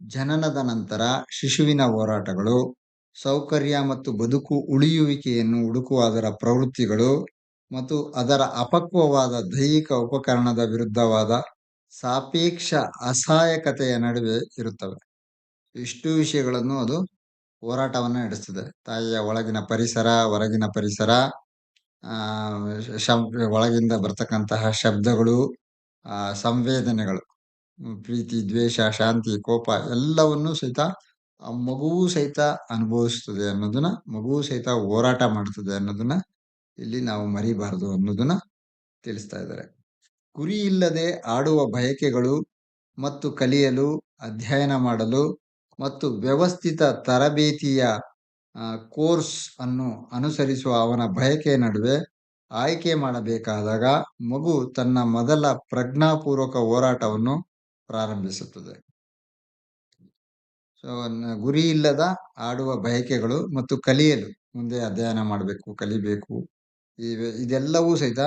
ಜನನದ ನಂತರ ಶಿಶುವಿನ ಹೋರಾಟಗಳು, ಸೌಕರ್ಯ ಮತ್ತು ಬದುಕು ಉಳಿಯುವಿಕೆಯನ್ನು ಹುಡುಕುವ ಅದರ ಪ್ರವೃತ್ತಿಗಳು ಮತ್ತು ಅದರ ಅಪಕ್ವವಾದ ದೈಹಿಕ ಉಪಕರಣದ ವಿರುದ್ಧವಾದ ಸಾಪೇಕ್ಷ ಅಸಹಾಯಕತೆಯ ನಡುವೆ ಇರುತ್ತವೆ. ಇಷ್ಟು ವಿಷಯಗಳನ್ನು ಅದು ಹೋರಾಟವನ್ನು ನಡೆಸ್ತದೆ. ತಾಯಿಯ ಒಳಗಿನ ಪರಿಸರ, ಹೊರಗಿನ ಪರಿಸರ, ಒಳಗಿಂದ ಬರ್ತಕ್ಕಂತಹ ಶಬ್ದಗಳು, ಸಂವೇದನೆಗಳು, ಪ್ರೀತಿ, ದ್ವೇಷ, ಶಾಂತಿ, ಕೋಪ ಎಲ್ಲವನ್ನೂ ಸಹಿತ ಆ ಮಗುವು ಸಹಿತ ಅನುಭವಿಸ್ತದೆ ಅನ್ನೋದನ್ನ, ಮಗುವು ಸಹಿತ ಹೋರಾಟ ಮಾಡ್ತದೆ ಅನ್ನೋದನ್ನ ಇಲ್ಲಿ ನಾವು ಮರಿಬಾರದು ಅನ್ನೋದನ್ನ ತಿಳಿಸ್ತಾ ಇದ್ದಾರೆ. ಗುರಿ ಇಲ್ಲದೆ ಆಡುವ ಬಯಕೆಗಳು ಮತ್ತು ಕಲಿಯಲು, ಅಧ್ಯಯನ ಮಾಡಲು ಮತ್ತು ವ್ಯವಸ್ಥಿತ ತರಬೇತಿಯ ಕೋರ್ಸ್ ಅನ್ನು ಅನುಸರಿಸುವ ಅವನ ಬಯಕೆಯ ನಡುವೆ ಆಯ್ಕೆ ಮಾಡಬೇಕಾದಾಗ ಮಗು ತನ್ನ ಮೊದಲ ಪ್ರಜ್ಞಾಪೂರ್ವಕ ಹೋರಾಟವನ್ನು ಪ್ರಾರಂಭಿಸುತ್ತದೆ. ಸೊ ಗುರಿ ಇಲ್ಲದ ಆಡುವ ಬಯಕೆಗಳು ಮತ್ತು ಕಲಿಯಲು, ಮುಂದೆ ಅಧ್ಯಯನ ಮಾಡಬೇಕು, ಕಲಿಬೇಕು, ಇದೆಲ್ಲವೂ ಸಹಿತ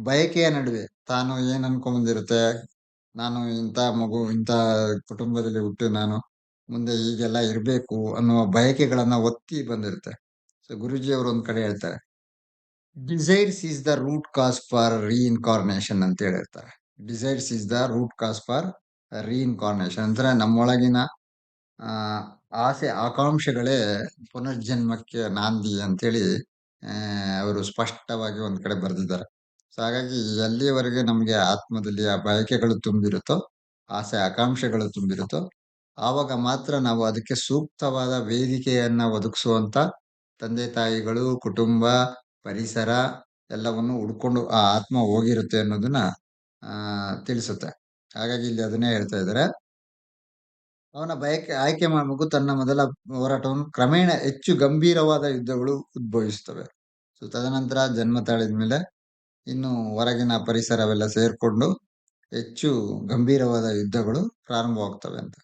ಬಯಕೆಯ ನಡುವೆ ತಾನು ಏನ್ ಅನ್ಕೊಂಡ್ಬಂದಿರುತ್ತೆ, ನಾನು ಇಂಥ ಮಗು, ಇಂಥ ಕುಟುಂಬದಲ್ಲಿ ಹುಟ್ಟು ನಾನು ಮುಂದೆ ಹೀಗೆಲ್ಲ ಇರಬೇಕು ಅನ್ನುವ ಬಯಕೆಗಳನ್ನ ಒತ್ತಿ ಬಂದಿರುತ್ತೆ. ಸೊ ಗುರುಜಿ ಅವರು ಒಂದ್ ಕಡೆ ಹೇಳ್ತಾರೆ, desires is the root cause for reincarnation ಅಂತ ಹೇಳಿರ್ತಾರೆ. Desires is the root cause for reincarnation ಅಂದ್ರೆ ನಮ್ಮೊಳಗಿನ ಆಸೆ ಆಕಾಂಕ್ಷೆಗಳೇ ಪುನರ್ಜನ್ಮಕ್ಕೆ ನಾಂದಿ ಅಂತೇಳಿ ಅವರು ಸ್ಪಷ್ಟವಾಗಿ ಒಂದ್ ಕಡೆ ಬರೆದಿದ್ದಾರೆ. ಸೊ ಹಾಗಾಗಿ ಎಲ್ಲಿಯವರೆಗೆ ನಮ್ಗೆ ಆತ್ಮದಲ್ಲಿ ಆ ಬಯಕೆಗಳು ತುಂಬಿರುತ್ತೋ, ಆಸೆ ಆಕಾಂಕ್ಷೆಗಳು ತುಂಬಿರುತ್ತೋ, ಆವಾಗ ಮಾತ್ರ ನಾವು ಅದಕ್ಕೆ ಸೂಕ್ತವಾದ ವೇದಿಕೆಯನ್ನ ಒದಗಿಸುವಂತ ತಂದೆ ತಾಯಿಗಳು, ಕುಟುಂಬ, ಪರಿಸರ ಎಲ್ಲವನ್ನು ಹುಡ್ಕೊಂಡು ಆ ಆತ್ಮ ಹೋಗಿರುತ್ತೆ ಅನ್ನೋದನ್ನ ತಿಳಿಸುತ್ತೆ. ಹಾಗಾಗಿ ಇಲ್ಲಿ ಅದನ್ನೇ ಹೇಳ್ತಾ ಇದ್ದಾರೆ. ಅವನ ಆಯ್ಕೆ ಮಗು ತನ್ನ ಮೊದಲ ಹೋರಾಟವನ್ನು ಕ್ರಮೇಣ ಹೆಚ್ಚು ಗಂಭೀರವಾದ ಯುದ್ಧಗಳು ಉದ್ಭವಿಸುತ್ತವೆ. ಸೊ ತದನಂತರ ಜನ್ಮ ತಾಳಿದ ಮೇಲೆ ಇನ್ನು ಹೊರಗಿನ ಪರಿಸರವೆಲ್ಲ ಸೇರ್ಕೊಂಡು ಹೆಚ್ಚು ಗಂಭೀರವಾದ ಯುದ್ಧಗಳು ಪ್ರಾರಂಭವಾಗ್ತವೆ ಅಂತ.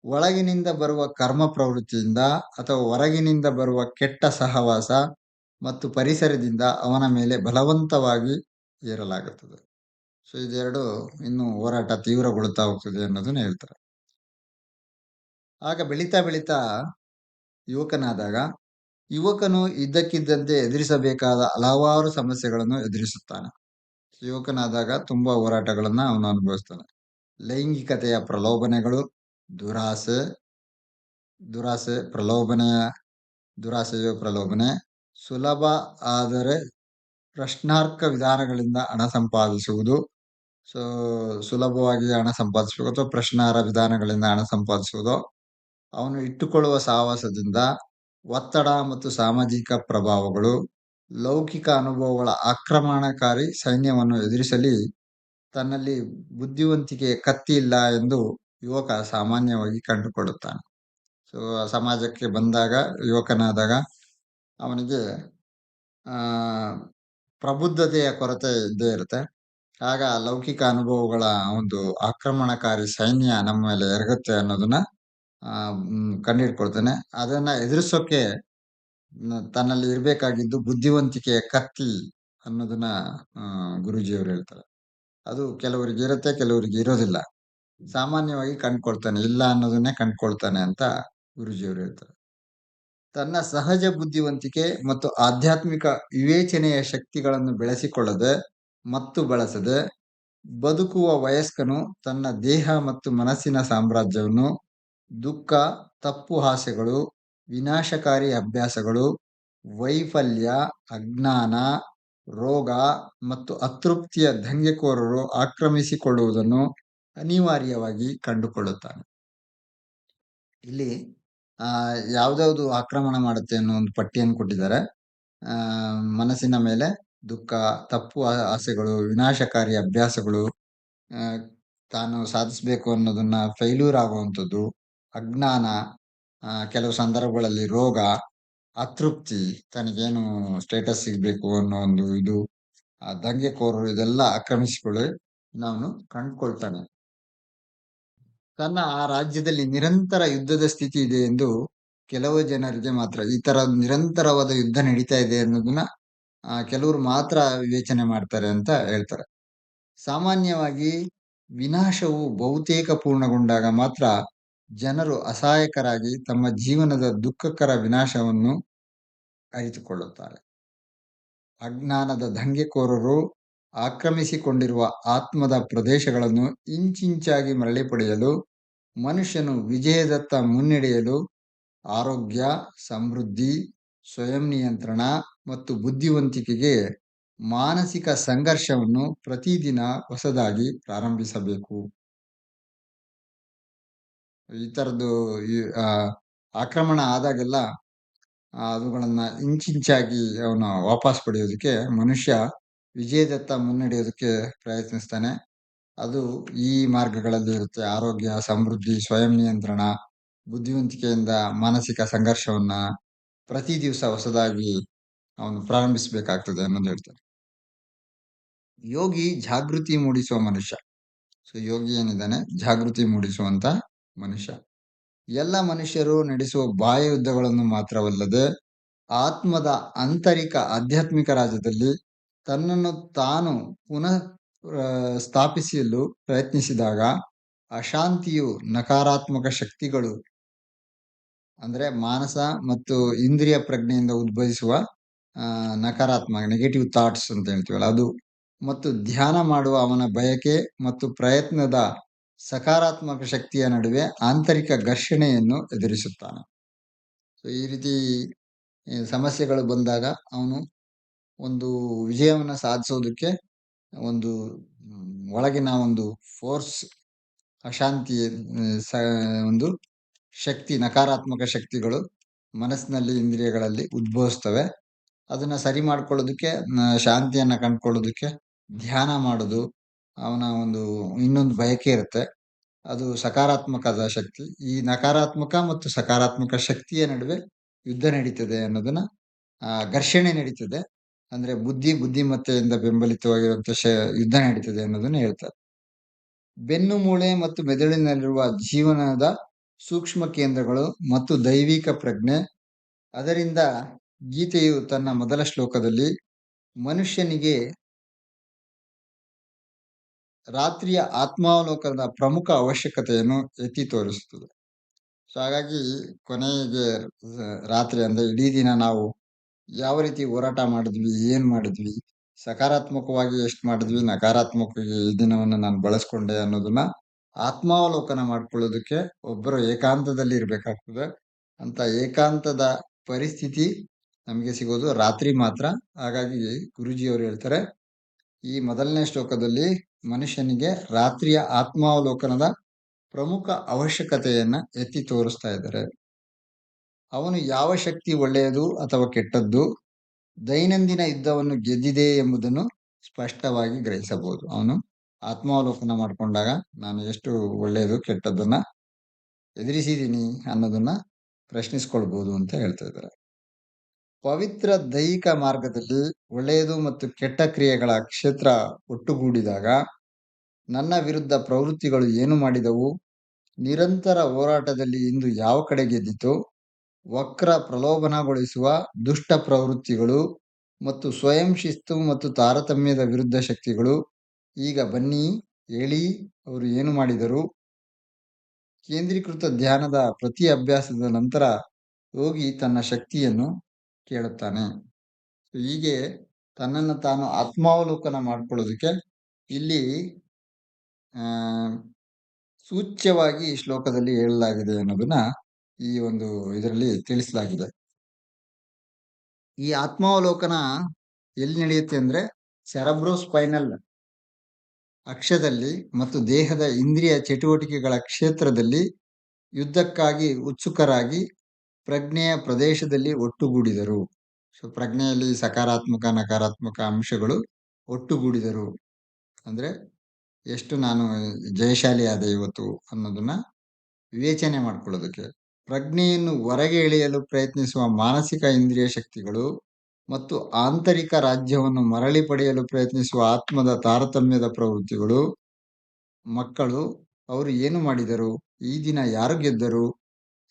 ಒಳಗಿನಿಂದ ಬರುವ ಕರ್ಮ ಪ್ರವೃತ್ತಿಯಿಂದ ಅಥವಾ ಹೊರಗಿನಿಂದ ಬರುವ ಕೆಟ್ಟ ಸಹವಾಸ ಮತ್ತು ಪರಿಸರದಿಂದ ಅವನ ಮೇಲೆ ಬಲವಂತವಾಗಿ ಏರಲಾಗುತ್ತದೆ. ಸೊ ಇದೆರಡು ಇನ್ನು ಹೋರಾಟ ತೀವ್ರಗೊಳ್ಳುತ್ತಾ ಹೋಗ್ತದೆ ಅನ್ನೋದನ್ನ ಹೇಳ್ತಾರೆ. ಆಗ ಬೆಳೀತಾ ಬೆಳೀತಾ ಯುವಕನಾದಾಗ ಯುವಕನು ಇದ್ದಕ್ಕಿದ್ದಂತೆ ಎದುರಿಸಬೇಕಾದ ಹಲವಾರು ಸಮಸ್ಯೆಗಳನ್ನು ಎದುರಿಸುತ್ತಾನೆ. ಯುವಕನಾದಾಗ ತುಂಬಾ ಹೋರಾಟಗಳನ್ನ ಅವನು ಅನುಭವಿಸ್ತಾನೆ. ಲೈಂಗಿಕತೆಯ ಪ್ರಲೋಭನೆಗಳು, ದುರಾಸೆ, ದುರಾಸೆಯೋ ಪ್ರಲೋಭನೆ, ಸುಲಭ ಆದರೆ ಪ್ರಶ್ನಾರ್ಹ ವಿಧಾನಗಳಿಂದ ಹಣ ಸಂಪಾದಿಸುವುದು. ಸೊ ಸುಲಭವಾಗಿ ಹಣ ಸಂಪಾದಿಸಬೇಕು ಅಥವಾ ಪ್ರಶ್ನಾರ್ಹ ವಿಧಾನಗಳಿಂದ ಹಣ ಸಂಪಾದಿಸುವುದು, ಅವನು ಇಟ್ಟುಕೊಳ್ಳುವ ಸಹವಾಸದಿಂದ ಒತ್ತಡ ಮತ್ತು ಸಾಮಾಜಿಕ ಪ್ರಭಾವಗಳು, ಲೌಕಿಕ ಅನುಭವಗಳ ಆಕ್ರಮಣಕಾರಿ ಸೈನ್ಯವನ್ನು ಎದುರಿಸಲಿ ತನ್ನಲ್ಲಿ ಬುದ್ಧಿವಂತಿಕೆಯ ಕತ್ತಿ ಇಲ್ಲ ಎಂದು ಯುವಕ ಸಾಮಾನ್ಯವಾಗಿ ಕಂಡುಕೊಳ್ಳುತ್ತಾನೆ. ಸೊ ಸಮಾಜಕ್ಕೆ ಬಂದಾಗ, ಯುವಕನಾದಾಗ ಅವನಿಗೆ ಪ್ರಬುದ್ಧತೆಯ ಕೊರತೆ ಇದ್ದೇ ಇರುತ್ತೆ. ಆಗ ಲೌಕಿಕ ಅನುಭವಗಳ ಒಂದು ಆಕ್ರಮಣಕಾರಿ ಸೈನ್ಯ ನಮ್ಮ ಮೇಲೆ ಎರಗುತ್ತೆ ಅನ್ನೋದನ್ನ ಕಂಡುಹಿಡ್ಕೊಳ್ತಾನೆ. ಅದನ್ನ ಎದುರಿಸೋಕೆ ತನ್ನಲ್ಲಿ ಇರಬೇಕಾಗಿದ್ದು ಬುದ್ಧಿವಂತಿಕೆಯ ಕತ್ತಿ ಅನ್ನೋದನ್ನ ಗುರೂಜಿಯವರು ಹೇಳ್ತಾರೆ. ಅದು ಕೆಲವರಿಗೆ ಇರುತ್ತೆ, ಕೆಲವರಿಗೆ ಇರೋದಿಲ್ಲ. ಸಾಮಾನ್ಯವಾಗಿ ಕಂಡ್ಕೊಳ್ತಾನೆ, ಇಲ್ಲ ಅನ್ನೋದನ್ನೇ ಕಂಡ್ಕೊಳ್ತಾನೆ ಅಂತ ಗುರೂಜಿಯವರು ಹೇಳ್ತಾರೆ. ತನ್ನ ಸಹಜ ಬುದ್ಧಿವಂತಿಕೆ ಮತ್ತು ಆಧ್ಯಾತ್ಮಿಕ ವಿವೇಚನೆಯ ಶಕ್ತಿಗಳನ್ನು ಬೆಳೆಸಿಕೊಳ್ಳದೆ ಮತ್ತು ಬಳಸದೆ ಬದುಕುವ ವಯಸ್ಕನು ತನ್ನ ದೇಹ ಮತ್ತು ಮನಸ್ಸಿನ ಸಾಮ್ರಾಜ್ಯವನ್ನು ದುಃಖ, ತಪ್ಪು ಆಸೆಗಳು, ವಿನಾಶಕಾರಿ ಅಭ್ಯಾಸಗಳು, ವೈಫಲ್ಯ, ಅಜ್ಞಾನ, ರೋಗ ಮತ್ತು ಅತೃಪ್ತಿಯ ದಂಗೆಕೋರರು ಆಕ್ರಮಿಸಿಕೊಳ್ಳುವುದನ್ನು ಅನಿವಾರ್ಯವಾಗಿ ಕಂಡುಕೊಳ್ಳುತ್ತಾನೆ. ಇಲ್ಲಿ ಯಾವ್ದ್ಯಾವ್ದು ಆಕ್ರಮಣ ಮಾಡುತ್ತೆ ಅನ್ನೋ ಒಂದು ಪಟ್ಟಿಯನ್ನು ಕೊಟ್ಟಿದ್ದಾರೆ. ಮನಸ್ಸಿನ ಮೇಲೆ ದುಃಖ, ತಪ್ಪು ಆಸೆಗಳು, ವಿನಾಶಕಾರಿ ಅಭ್ಯಾಸಗಳು, ತಾನು ಸಾಧಿಸಬೇಕು ಅನ್ನೋದನ್ನ ಫೈಲ್ಯೂರ್ ಆಗುವಂಥದ್ದು, ಅಜ್ಞಾನ, ಕೆಲವು ಸಂದರ್ಭಗಳಲ್ಲಿ ರೋಗ, ಅತೃಪ್ತಿ, ತನಗೇನು ಸ್ಟೇಟಸ್ ಸಿಗ್ಬೇಕು ಅನ್ನೋ ಒಂದು ಇದು, ದಂಗೆಕೋರರು ಇದೆಲ್ಲ ಆಕ್ರಮಿಸಿಕೊಳ್ಳಿ ನಾವು ಕಂಡುಕೊಳ್ತಾನೆ. ತನ್ನ ಆ ರಾಜ್ಯದಲ್ಲಿ ನಿರಂತರ ಯುದ್ಧದ ಸ್ಥಿತಿ ಇದೆ ಎಂದು ಕೆಲವು ಜನರಿಗೆ ಮಾತ್ರ, ಈ ತರ ನಿರಂತರವಾದ ಯುದ್ಧ ನಡೀತಾ ಇದೆ ಅನ್ನೋದನ್ನ ಕೆಲವರು ಮಾತ್ರ ವಿವೇಚನೆ ಮಾಡ್ತಾರೆ ಅಂತ ಹೇಳ್ತಾರೆ. ಸಾಮಾನ್ಯವಾಗಿ ವಿನಾಶವು ಬಹುತೇಕ ಪೂರ್ಣಗೊಂಡಾಗ ಮಾತ್ರ ಜನರು ಅಸಹಾಯಕರಾಗಿ ತಮ್ಮ ಜೀವನದ ದುಃಖಕರ ವಿನಾಶವನ್ನು ಅರಿತುಕೊಳ್ಳುತ್ತಾರೆ. ಅಜ್ಞಾನದ ದಂಗೆಕೋರರು ಆಕ್ರಮಿಸಿಕೊಂಡಿರುವ ಆತ್ಮದ ಪ್ರದೇಶಗಳನ್ನು ಇಂಚಿಂಚಾಗಿ ಮರಳಿ ಪಡೆಯಲು ಮನುಷ್ಯನು ವಿಜಯದತ್ತ ಮುನ್ನಡೆಯಲು ಆರೋಗ್ಯ, ಸಮೃದ್ಧಿ, ಸ್ವಯಂ ನಿಯಂತ್ರಣ ಮತ್ತು ಬುದ್ಧಿವಂತಿಕೆಗೆ ಮಾನಸಿಕ ಸಂಘರ್ಷವನ್ನು ಪ್ರತಿದಿನ ಹೊಸದಾಗಿ ಪ್ರಾರಂಭಿಸಬೇಕು. ಈ ತರದ್ದು ಆಕ್ರಮಣ ಆದಾಗೆಲ್ಲ ಅವುಗಳನ್ನ ಇಂಚಿಂಚಾಗಿ ಅವನು ವಾಪಸ್ ಪಡೆಯೋದಕ್ಕೆ ಮನುಷ್ಯ ವಿಜಯದತ್ತ ಮುನ್ನಡೆಯೋದಕ್ಕೆ ಪ್ರಯತ್ನಿಸ್ತಾನೆ. ಅದು ಈ ಮಾರ್ಗಗಳಲ್ಲಿ ಇರುತ್ತೆ. ಆರೋಗ್ಯ, ಸಮೃದ್ಧಿ, ಸ್ವಯಂ ನಿಯಂತ್ರಣ, ಬುದ್ಧಿವಂತಿಕೆಯಿಂದ ಮಾನಸಿಕ ಸಂಘರ್ಷವನ್ನ ಪ್ರತಿ ದಿವಸ ಹೊಸದಾಗಿ ಅವನು ಪ್ರಾರಂಭಿಸಬೇಕಾಗ್ತದೆ ಅನ್ನೋದು ಹೇಳ್ತಾರೆ. ಯೋಗಿ ಜಾಗೃತಿ ಮೂಡಿಸುವ ಮನುಷ್ಯ. ಸೊ ಯೋಗಿ ಏನಿದ್ದಾನೆ, ಜಾಗೃತಿ ಮೂಡಿಸುವಂತ ಮನುಷ್ಯ. ಎಲ್ಲ ಮನುಷ್ಯರು ನಡೆಸುವ ಬಾಹ್ಯ ಯುದ್ಧಗಳನ್ನು ಮಾತ್ರವಲ್ಲದೆ ಆತ್ಮದ ಆಂತರಿಕ ಆಧ್ಯಾತ್ಮಿಕ ರಾಜ್ಯದಲ್ಲಿ ತನ್ನನ್ನು ತಾನು ಪುನಃ ಸ್ಥಾಪಿಸಲು ಪ್ರಯತ್ನಿಸಿದಾಗ ಅಶಾಂತಿಯು ನಕಾರಾತ್ಮಕ ಶಕ್ತಿಗಳು ಅಂದ್ರೆ ಮಾನಸ ಮತ್ತು ಇಂದ್ರಿಯ ಪ್ರಜ್ಞೆಯಿಂದ ಉದ್ಭವಿಸುವ ನಕಾರಾತ್ಮಕ ನೆಗೆಟಿವ್ ಥಾಟ್ಸ್ ಅಂತ ಹೇಳ್ತೀವಲ್ಲ ಅದು, ಮತ್ತು ಧ್ಯಾನ ಮಾಡುವ ಅವನ ಬಯಕೆ ಮತ್ತು ಪ್ರಯತ್ನದ ಸಕಾರಾತ್ಮಕ ಶಕ್ತಿಯ ನಡುವೆ ಆಂತರಿಕ ಘರ್ಷಣೆಯನ್ನು ಎದುರಿಸುತ್ತಾನೆ. ಸೊ ಈ ರೀತಿ ಸಮಸ್ಯೆಗಳು ಬಂದಾಗ ಅವನು ಒಂದು ವಿಜಯವನ್ನು ಸಾಧಿಸೋದಕ್ಕೆ ಒಂದು ಒಳಗಿನ ಒಂದು ಫೋರ್ಸ್, ಅಶಾಂತಿ, ಒಂದು ಶಕ್ತಿ, ನಕಾರಾತ್ಮಕ ಶಕ್ತಿಗಳು ಮನಸ್ಸಿನಲ್ಲಿ, ಇಂದ್ರಿಯಗಳಲ್ಲಿ ಉದ್ಭವಿಸ್ತವೆ. ಅದನ್ನ ಸರಿ ಮಾಡ್ಕೊಳ್ಳೋದಕ್ಕೆ, ಶಾಂತಿಯನ್ನ ಕಂಡುಕೊಳ್ಳೋದಕ್ಕೆ ಧ್ಯಾನ ಮಾಡೋದು, ಅವನ ಒಂದು ಇನ್ನೊಂದು ಬಯಕೆ ಇರುತ್ತೆ, ಅದು ಸಕಾರಾತ್ಮಕದ ಶಕ್ತಿ. ಈ ನಕಾರಾತ್ಮಕ ಮತ್ತು ಸಕಾರಾತ್ಮಕ ಶಕ್ತಿಯ ನಡುವೆ ಯುದ್ಧ ನಡೀತದೆ ಅನ್ನೋದನ್ನ, ಘರ್ಷಣೆ ನಡೀತದೆ ಅಂದ್ರೆ ಬುದ್ಧಿಮತ್ತೆಯಿಂದ ಬೆಂಬಲಿತವಾಗಿರುವಂತ ಯುದ್ಧ ನಡೀತದೆ ಅನ್ನೋದನ್ನ ಹೇಳ್ತಾರೆ. ಬೆನ್ನು ಮೂಳೆ ಮತ್ತು ಮೆದುಳಿನಲ್ಲಿರುವ ಜೀವನದ ಸೂಕ್ಷ್ಮ ಕೇಂದ್ರಗಳು ಮತ್ತು ದೈವಿಕ ಪ್ರಜ್ಞೆ. ಅದರಿಂದ ಗೀತೆಯು ತನ್ನ ಮೊದಲ ಶ್ಲೋಕದಲ್ಲಿ ಮನುಷ್ಯನಿಗೆ ರಾತ್ರಿಯ ಆತ್ಮಾವಲೋಕನದ ಪ್ರಮುಖ ಅವಶ್ಯಕತೆಯನ್ನು ಎತ್ತಿ ತೋರಿಸುತ್ತದೆ. ಸೊ ಹಾಗಾಗಿ ಕೊನೆಗೆ ರಾತ್ರಿ ಅಂದ್ರೆ ಇಡೀ ದಿನ ನಾವು ಯಾವ ರೀತಿ ಹೋರಾಟ ಮಾಡಿದ್ವಿ, ಏನ್ ಮಾಡಿದ್ವಿ, ಸಕಾರಾತ್ಮಕವಾಗಿ ಎಷ್ಟು ಮಾಡಿದ್ವಿ, ನಕಾರಾತ್ಮಕವಾಗಿ ಈ ದಿನವನ್ನು ನಾನು ಬಳಸ್ಕೊಂಡೆ ಅನ್ನೋದನ್ನ ಆತ್ಮಾವಲೋಕನ ಮಾಡ್ಕೊಳ್ಳೋದಕ್ಕೆ ಒಬ್ಬರು ಏಕಾಂತದಲ್ಲಿ ಇರ್ಬೇಕಾಗ್ತದೆ. ಅಂತ ಏಕಾಂತದ ಪರಿಸ್ಥಿತಿ ನಮಗೆ ಸಿಗೋದು ರಾತ್ರಿ ಮಾತ್ರ. ಹಾಗಾಗಿ ಗುರೂಜಿಯವರು ಹೇಳ್ತಾರೆ, ಈ ಮೊದಲನೇ ಶ್ಲೋಕದಲ್ಲಿ ಮನುಷ್ಯನಿಗೆ ರಾತ್ರಿಯ ಆತ್ಮಾವಲೋಕನದ ಪ್ರಮುಖ ಅವಶ್ಯಕತೆಯನ್ನ ಎತ್ತಿ ತೋರಿಸ್ತಾ ಇದ್ದಾರೆ. ಅವನು ಯಾವ ಶಕ್ತಿ ಒಳ್ಳೆಯದು ಅಥವಾ ಕೆಟ್ಟದ್ದು, ದೈನಂದಿನ ಯುದ್ಧವನ್ನು ಗೆದ್ದಿದೆ ಎಂಬುದನ್ನು ಸ್ಪಷ್ಟವಾಗಿ ಗ್ರಹಿಸಬಹುದು. ಅವನು ಆತ್ಮಾವಲೋಕನ ಮಾಡ್ಕೊಂಡಾಗ ನಾನು ಎಷ್ಟು ಒಳ್ಳೆಯದು ಕೆಟ್ಟದ್ದನ್ನ ಎದುರಿಸಿದ್ದೀನಿ ಅನ್ನೋದನ್ನ ಪ್ರಶ್ನಿಸ್ಕೊಳ್ಬಹುದು ಅಂತ ಹೇಳ್ತಾ ಇದ್ದಾರೆ. ಪವಿತ್ರ ದೈಹಿಕ ಮಾರ್ಗದಲ್ಲಿ ಒಳ್ಳೆಯದು ಮತ್ತು ಕೆಟ್ಟ ಕ್ರಿಯೆಗಳ ಕ್ಷೇತ್ರ ಒಟ್ಟುಗೂಡಿದಾಗ ನನ್ನ ವಿರುದ್ಧ ಪ್ರವೃತ್ತಿಗಳು ಏನು ಮಾಡಿದವು, ನಿರಂತರ ಹೋರಾಟದಲ್ಲಿ ಇಂದು ಯಾವ ಕಡೆ ಗೆದ್ದಿತು? ವಕ್ರ ಪ್ರಲೋಭನಗೊಳಿಸುವ ದುಷ್ಟ ಪ್ರವೃತ್ತಿಗಳು ಮತ್ತು ಸ್ವಯಂ ಶಿಸ್ತು ಮತ್ತು ತಾರತಮ್ಯದ ವಿರುದ್ಧ ಶಕ್ತಿಗಳು. ಈಗ ಬನ್ನಿ ಹೇಳಿ, ಅವರು ಏನು ಮಾಡಿದರು? ಕೇಂದ್ರೀಕೃತ ಧ್ಯಾನದ ಪ್ರತಿ ಅಭ್ಯಾಸದ ನಂತರ ಯೋಗಿ ತನ್ನ ಶಕ್ತಿಯನ್ನು ಕೇಳುತ್ತಾನೆ. ಹೀಗೆ ತನ್ನನ್ನು ತಾನು ಆತ್ಮಾವಲೋಕನ ಮಾಡ್ಕೊಳ್ಳೋದಕ್ಕೆ ಇಲ್ಲಿ ಆ ಸೂಚ್ಯವಾಗಿ ಈ ಶ್ಲೋಕದಲ್ಲಿ ಹೇಳಲಾಗಿದೆ ಅನ್ನೋದನ್ನ ಈ ಒಂದು ಇದರಲ್ಲಿ ತಿಳಿಸಲಾಗಿದೆ. ಈ ಆತ್ಮಾವಲೋಕನ ಎಲ್ಲಿ ನಡೆಯುತ್ತೆ ಅಂದ್ರೆ ಸೆರೆಬ್ರೋಸ್ಪೈನಲ್ ಅಕ್ಷದಲ್ಲಿ ಮತ್ತು ದೇಹದ ಇಂದ್ರಿಯ ಚಟುವಟಿಕೆಗಳ ಕ್ಷೇತ್ರದಲ್ಲಿ ಯುದ್ಧಕ್ಕಾಗಿ ಉತ್ಸುಕರಾಗಿ ಪ್ರಜ್ಞೆಯ ಪ್ರದೇಶದಲ್ಲಿ ಒಟ್ಟುಗೂಡಿದರು. ಸೊ ಪ್ರಜ್ಞೆಯಲ್ಲಿ ಸಕಾರಾತ್ಮಕ ನಕಾರಾತ್ಮಕ ಅಂಶಗಳು ಒಟ್ಟುಗೂಡಿದರು ಅಂದ್ರೆ ಎಷ್ಟು ನಾನು ಜಯಶಾಲಿ ಆದೆ ಇವತ್ತು ಅನ್ನೋದನ್ನ ವಿವೇಚನೆ ಮಾಡ್ಕೊಳ್ಳೋದಕ್ಕೆ. ಪ್ರಜ್ಞೆಯನ್ನು ಹೊರಗೆ ಎಳೆಯಲು ಪ್ರಯತ್ನಿಸುವ ಮಾನಸಿಕ ಇಂದ್ರಿಯ ಶಕ್ತಿಗಳು ಮತ್ತು ಆಂತರಿಕ ರಾಜ್ಯವನ್ನು ಮರಳಿ ಪಡೆಯಲು ಪ್ರಯತ್ನಿಸುವ ಆತ್ಮದ ತಾರತಮ್ಯದ ಪ್ರವೃತ್ತಿಗಳು. ಮಕ್ಕಳು ಅವರು ಏನು ಮಾಡಿದರು? ಈ ದಿನ ಯಾರು ಗೆದ್ದರು?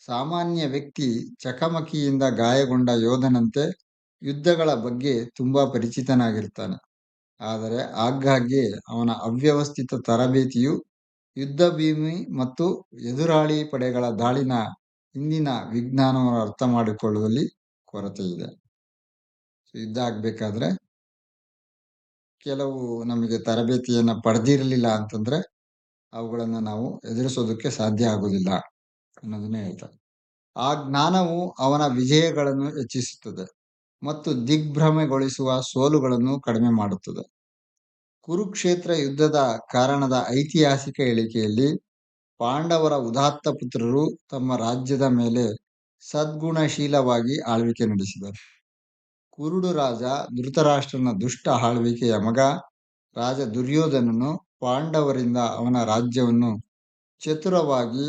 ಸಾಮಾನ್ಯ ವ್ಯಕ್ತಿ ಚಕಮಕಿಯಿಂದ ಗಾಯಗೊಂಡ ಯೋಧನಂತೆ ಯುದ್ಧಗಳ ಬಗ್ಗೆ ತುಂಬಾ ಪರಿಚಿತನಾಗಿರ್ತಾನೆ. ಆದರೆ ಆಗಾಗ್ಗೆ ಅವನ ಅವ್ಯವಸ್ಥಿತ ತರಬೇತಿಯು ಯುದ್ಧ ಭೂಮಿ ಮತ್ತು ಎದುರಾಳಿ ಪಡೆಗಳ ದಾಳಿನ ಹಿಂದಿನ ವಿಜ್ಞಾನವನ್ನು ಅರ್ಥ ಮಾಡಿಕೊಳ್ಳುವಲ್ಲಿ ಕೊರತೆ ಇದೆ. ಯುದ್ಧ ಆಗ್ಬೇಕಾದ್ರೆ ಕೆಲವು ನಮಗೆ ತರಬೇತಿಯನ್ನ ಪಡೆದಿರಲಿಲ್ಲ ಅಂತಂದ್ರೆ ಅವುಗಳನ್ನ ನಾವು ಎದುರಿಸೋದಕ್ಕೆ ಸಾಧ್ಯ ಆಗುವುದಿಲ್ಲ ಅನ್ನೋದನ್ನೇ ಹೇಳ್ತಾರೆ. ಆ ಜ್ಞಾನವು ಅವನ ವಿಜಯಗಳನ್ನು ಹೆಚ್ಚಿಸುತ್ತದೆ ಮತ್ತು ದಿಗ್ಭ್ರಮೆಗೊಳಿಸುವ ಸೋಲುಗಳನ್ನು ಕಡಿಮೆ ಮಾಡುತ್ತದೆ. ಕುರುಕ್ಷೇತ್ರ ಯುದ್ಧದ ಕಾರಣದ ಐತಿಹಾಸಿಕ ಹೇಳಿಕೆಯಲ್ಲಿ ಪಾಂಡವರ ಉದಾತ್ತ ಪುತ್ರರು ತಮ್ಮ ರಾಜ್ಯದ ಮೇಲೆ ಸದ್ಗುಣಶೀಲವಾಗಿ ಆಳ್ವಿಕೆ ನಡೆಸಿದರು. ಕುರುಡು ರಾಜ ಧೃತರಾಷ್ಟ್ರನ ದುಷ್ಟ ಆಳ್ವಿಕೆಯ ಮಗ ರಾಜ ದುರ್ಯೋಧನನು ಪಾಂಡವರಿಂದ ಅವನ ರಾಜ್ಯವನ್ನು ಚತುರವಾಗಿ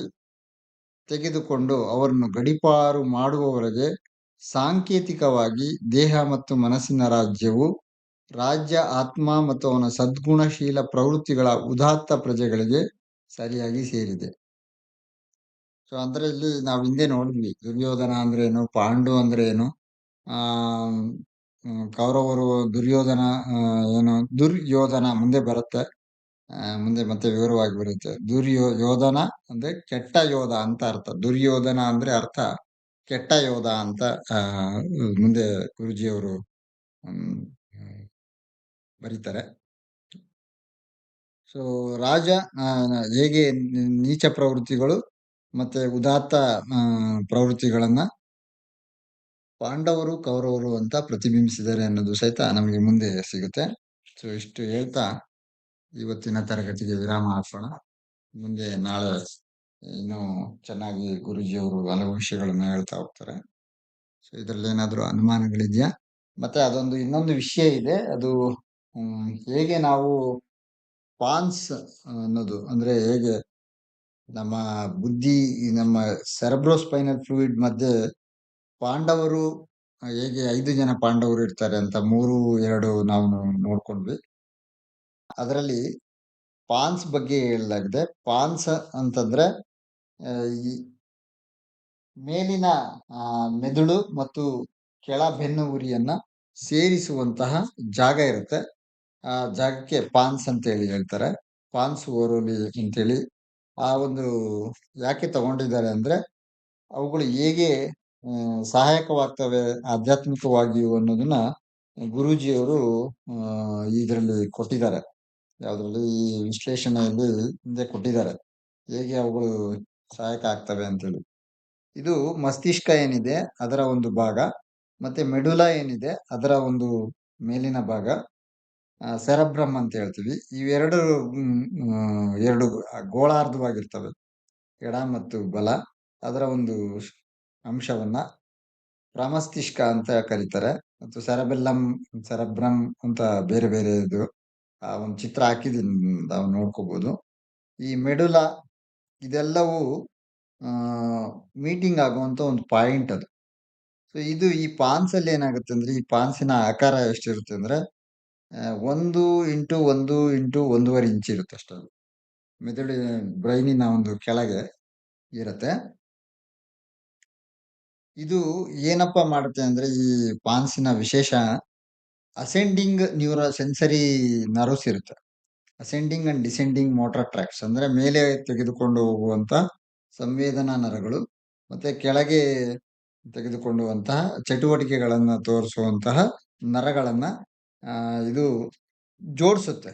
ತೆಗೆದುಕೊಂಡು ಅವರನ್ನು ಗಡೀಪಾರು ಮಾಡುವವರೆಗೆ ಸಾಂಕೇತಿಕವಾಗಿ ದೇಹ ಮತ್ತು ಮನಸ್ಸಿನ ರಾಜ್ಯವು ರಾಜ್ಯ ಆತ್ಮ ಮತ್ತು ಅವನ ಸದ್ಗುಣಶೀಲ ಪ್ರವೃತ್ತಿಗಳ ಉದಾತ್ತ ಪ್ರಜೆಗಳಿಗೆ ಸರಿಯಾಗಿ ಸೇರಿದೆ. ಸೊ ಅಂದ್ರೆ ಇಲ್ಲಿ ನಾವು ಹಿಂದೆ ನೋಡಿದ್ವಿ ದುರ್ಯೋಧನ ಅಂದ್ರೆ ಏನು, ಪಾಂಡು ಅಂದ್ರೆ ಏನು, ಆ ಕೌರವರು ದುರ್ಯೋಧನ ಏನು ದುರ್ಯೋಧನ ಮುಂದೆ ಬರುತ್ತೆ, ಮುಂದೆ ಮತ್ತೆ ವಿವರವಾಗಿ ಬರುತ್ತೆ. ಯೋಧನ ಅಂದ್ರೆ ಕೆಟ್ಟ ಯೋಧ ಅಂತ ಅರ್ಥ. ದುರ್ಯೋಧನ ಅಂದ್ರೆ ಅರ್ಥ ಕೆಟ್ಟ ಯೋಧ ಅಂತ ಮುಂದೆ ಗುರುಜಿಯವರು ಬರೀತಾರೆ. ಸೊ ರಾಜ ಹೇಗೆ ನೀಚ ಪ್ರವೃತ್ತಿಗಳು ಮತ್ತೆ ಉದಾತ್ತ ಪ್ರವೃತ್ತಿಗಳನ್ನ ಪಾಂಡವರು ಕೌರವರು ಅಂತ ಪ್ರತಿಬಿಂಬಿಸಿದ್ದಾರೆ ಅನ್ನೋದು ಸಹಿತ ನಮಗೆ ಮುಂದೆ ಸಿಗುತ್ತೆ. ಸೊ ಇಷ್ಟು ಹೇಳ್ತಾ ಇವತ್ತಿನ ತರಗತಿಗೆ ವಿರಾಮ ಹಾಕೋಣ. ಮುಂದೆ ನಾಳೆ ಇನ್ನೂ ಚೆನ್ನಾಗಿ ಗುರುಜಿಯವರು ಹಲವು ವಿಷಯಗಳನ್ನ ಹೇಳ್ತಾ ಹೋಗ್ತಾರೆ. ಸೊ ಇದ್ರಲ್ಲಿ ಏನಾದ್ರು ಅನುಮಾನಗಳಿದೆಯಾ? ಮತ್ತೆ ಅದೊಂದು ಇನ್ನೊಂದು ವಿಷಯ ಇದೆ, ಅದು ಹೇಗೆ ನಾವು ಪಾನ್ಸ್ ಅನ್ನೋದು ಅಂದ್ರೆ ಹೇಗೆ ನಮ್ಮ ಬುದ್ಧಿ ನಮ್ಮ ಸೆರೆಬ್ರೋಸ್ಪೈನಲ್ ಫ್ಲೂಯಿಡ್ ಮಧ್ಯೆ ಪಾಂಡವರು ಹೇಗೆ 5 ಜನ ಪಾಂಡವರು ಇರ್ತಾರೆ ಅಂತ 3, 2 ನಾವು ನೋಡ್ಕೊಂಡ್ವಿ. ಅದರಲ್ಲಿ ಪಾನ್ಸ್ ಬಗ್ಗೆ ಹೇಳಲಾಗಿದೆ. ಪಾನ್ಸ್ ಅಂತಂದ್ರೆ ಈ ಮೇಲಿನ ಮೆದುಳು ಮತ್ತು ಕೆಳ ಬೆನ್ನು ಉರಿಯನ್ನ ಸೇರಿಸುವಂತಹ ಜಾಗ ಇರುತ್ತೆ. ಆ ಜಾಗಕ್ಕೆ ಪಾನ್ಸ್ ಅಂತ ಹೇಳಿ ಹೇಳ್ತಾರೆ. ಪಾನ್ಸ್ ಓರೋಲಿ ಅಂತೇಳಿ ಆ ಒಂದು ಯಾಕೆ ತಗೊಂಡಿದ್ದಾರೆ ಅಂದ್ರೆ ಅವುಗಳು ಹೇಗೆ ಸಹಾಯಕವಾಗ್ತವೆ ಆಧ್ಯಾತ್ಮಿಕವಾಗಿಯೂ ಅನ್ನೋದನ್ನ ಗುರೂಜಿಯವರು ಇದರಲ್ಲಿ ಕೊಟ್ಟಿದ್ದಾರೆ. ಯಾವ್ದ್ರಲ್ಲಿ ಈ ವಿಶ್ಲೇಷಣೆಯಲ್ಲಿ ಹಿಂದೆ ಕೊಟ್ಟಿದ್ದಾರೆ, ಹೇಗೆ ಅವುಗಳು ಸಹಾಯಕ ಆಗ್ತವೆ ಅಂತೇಳಿ. ಇದು ಮಸ್ತಿಷ್ಕ ಏನಿದೆ ಅದರ ಒಂದು ಭಾಗ, ಮತ್ತೆ ಮೆಡುಲಾ ಏನಿದೆ ಅದರ ಒಂದು ಮೇಲಿನ ಭಾಗ, ಸೆರೆಬ್ರಮ್ ಅಂತ ಹೇಳ್ತೀವಿ. ಇವೆರಡು ಎರಡು ಗೋಳಾರ್ಧವಾಗಿರ್ತವೆ, ಎಡ ಮತ್ತು ಬಲ. ಅದರ ಒಂದು ಅಂಶವನ್ನ ಪ್ರಮಸ್ತಿಷ್ಕ ಅಂತ ಕರೀತಾರೆ. ಮತ್ತು ಸೆರೆಬ್ರಮ್ ಅಂತ ಬೇರೆ ಬೇರೆ ಇದು ಆ ಒಂದು ಚಿತ್ರ ಹಾಕಿದೀನಿ, ನಾವು ನೋಡ್ಕೋಬಹುದು. ಈ ಮೆಡುಲಾ ಇದೆಲ್ಲವೂ ಮೀಟಿಂಗ್ ಆಗುವಂತ ಒಂದು ಪಾಯಿಂಟ್ ಅದು. ಸೊ ಇದು ಈ ಪಾನ್ಸ್ ಅಲ್ಲಿ ಏನಾಗುತ್ತೆ ಅಂದ್ರೆ ಈ ಪಾನ್ಸಿನ ಆಕಾರ ಎಷ್ಟಿರುತ್ತೆ ಅಂದ್ರೆ 1 ಇಂಟು 1 ಇಂಟು 1.5 ಇಂಚ್ ಇರುತ್ತೆ ಅಷ್ಟೇ. ಮೆದುಳು ಬ್ರೈನಿನ ಒಂದು ಕೆಳಗೆ ಇರತ್ತೆ. ಇದು ಏನಪ್ಪಾ ಮಾಡುತ್ತೆ ಅಂದ್ರೆ ಈ ಪಾನ್ಸಿನ ವಿಶೇಷ ಅಸೆಂಡಿಂಗ್ ಸೆನ್ಸರಿ ನರ್ವ್ಸ್ ಇರುತ್ತೆ. ಅಸೆಂಡಿಂಗ್ ಅಂಡ್ ಡಿಸೆಂಡಿಂಗ್ ಮೋಟಾರ್ ಟ್ರ್ಯಾಕ್ಟ್ಸ್ ಅಂದ್ರೆ ಮೇಲೆ ತೆಗೆದುಕೊಂಡು ಹೋಗುವಂತ ಸಂವೇದನಾ ನರಗಳು, ಮತ್ತೆ ಕೆಳಗೆ ತೆಗೆದುಕೊಂಡುವಂತಹ ಚಟುವಟಿಕೆಗಳನ್ನ ತೋರಿಸುವಂತಹ ನರಗಳನ್ನ ಇದು ಜೋಡಿಸುತ್ತೆ.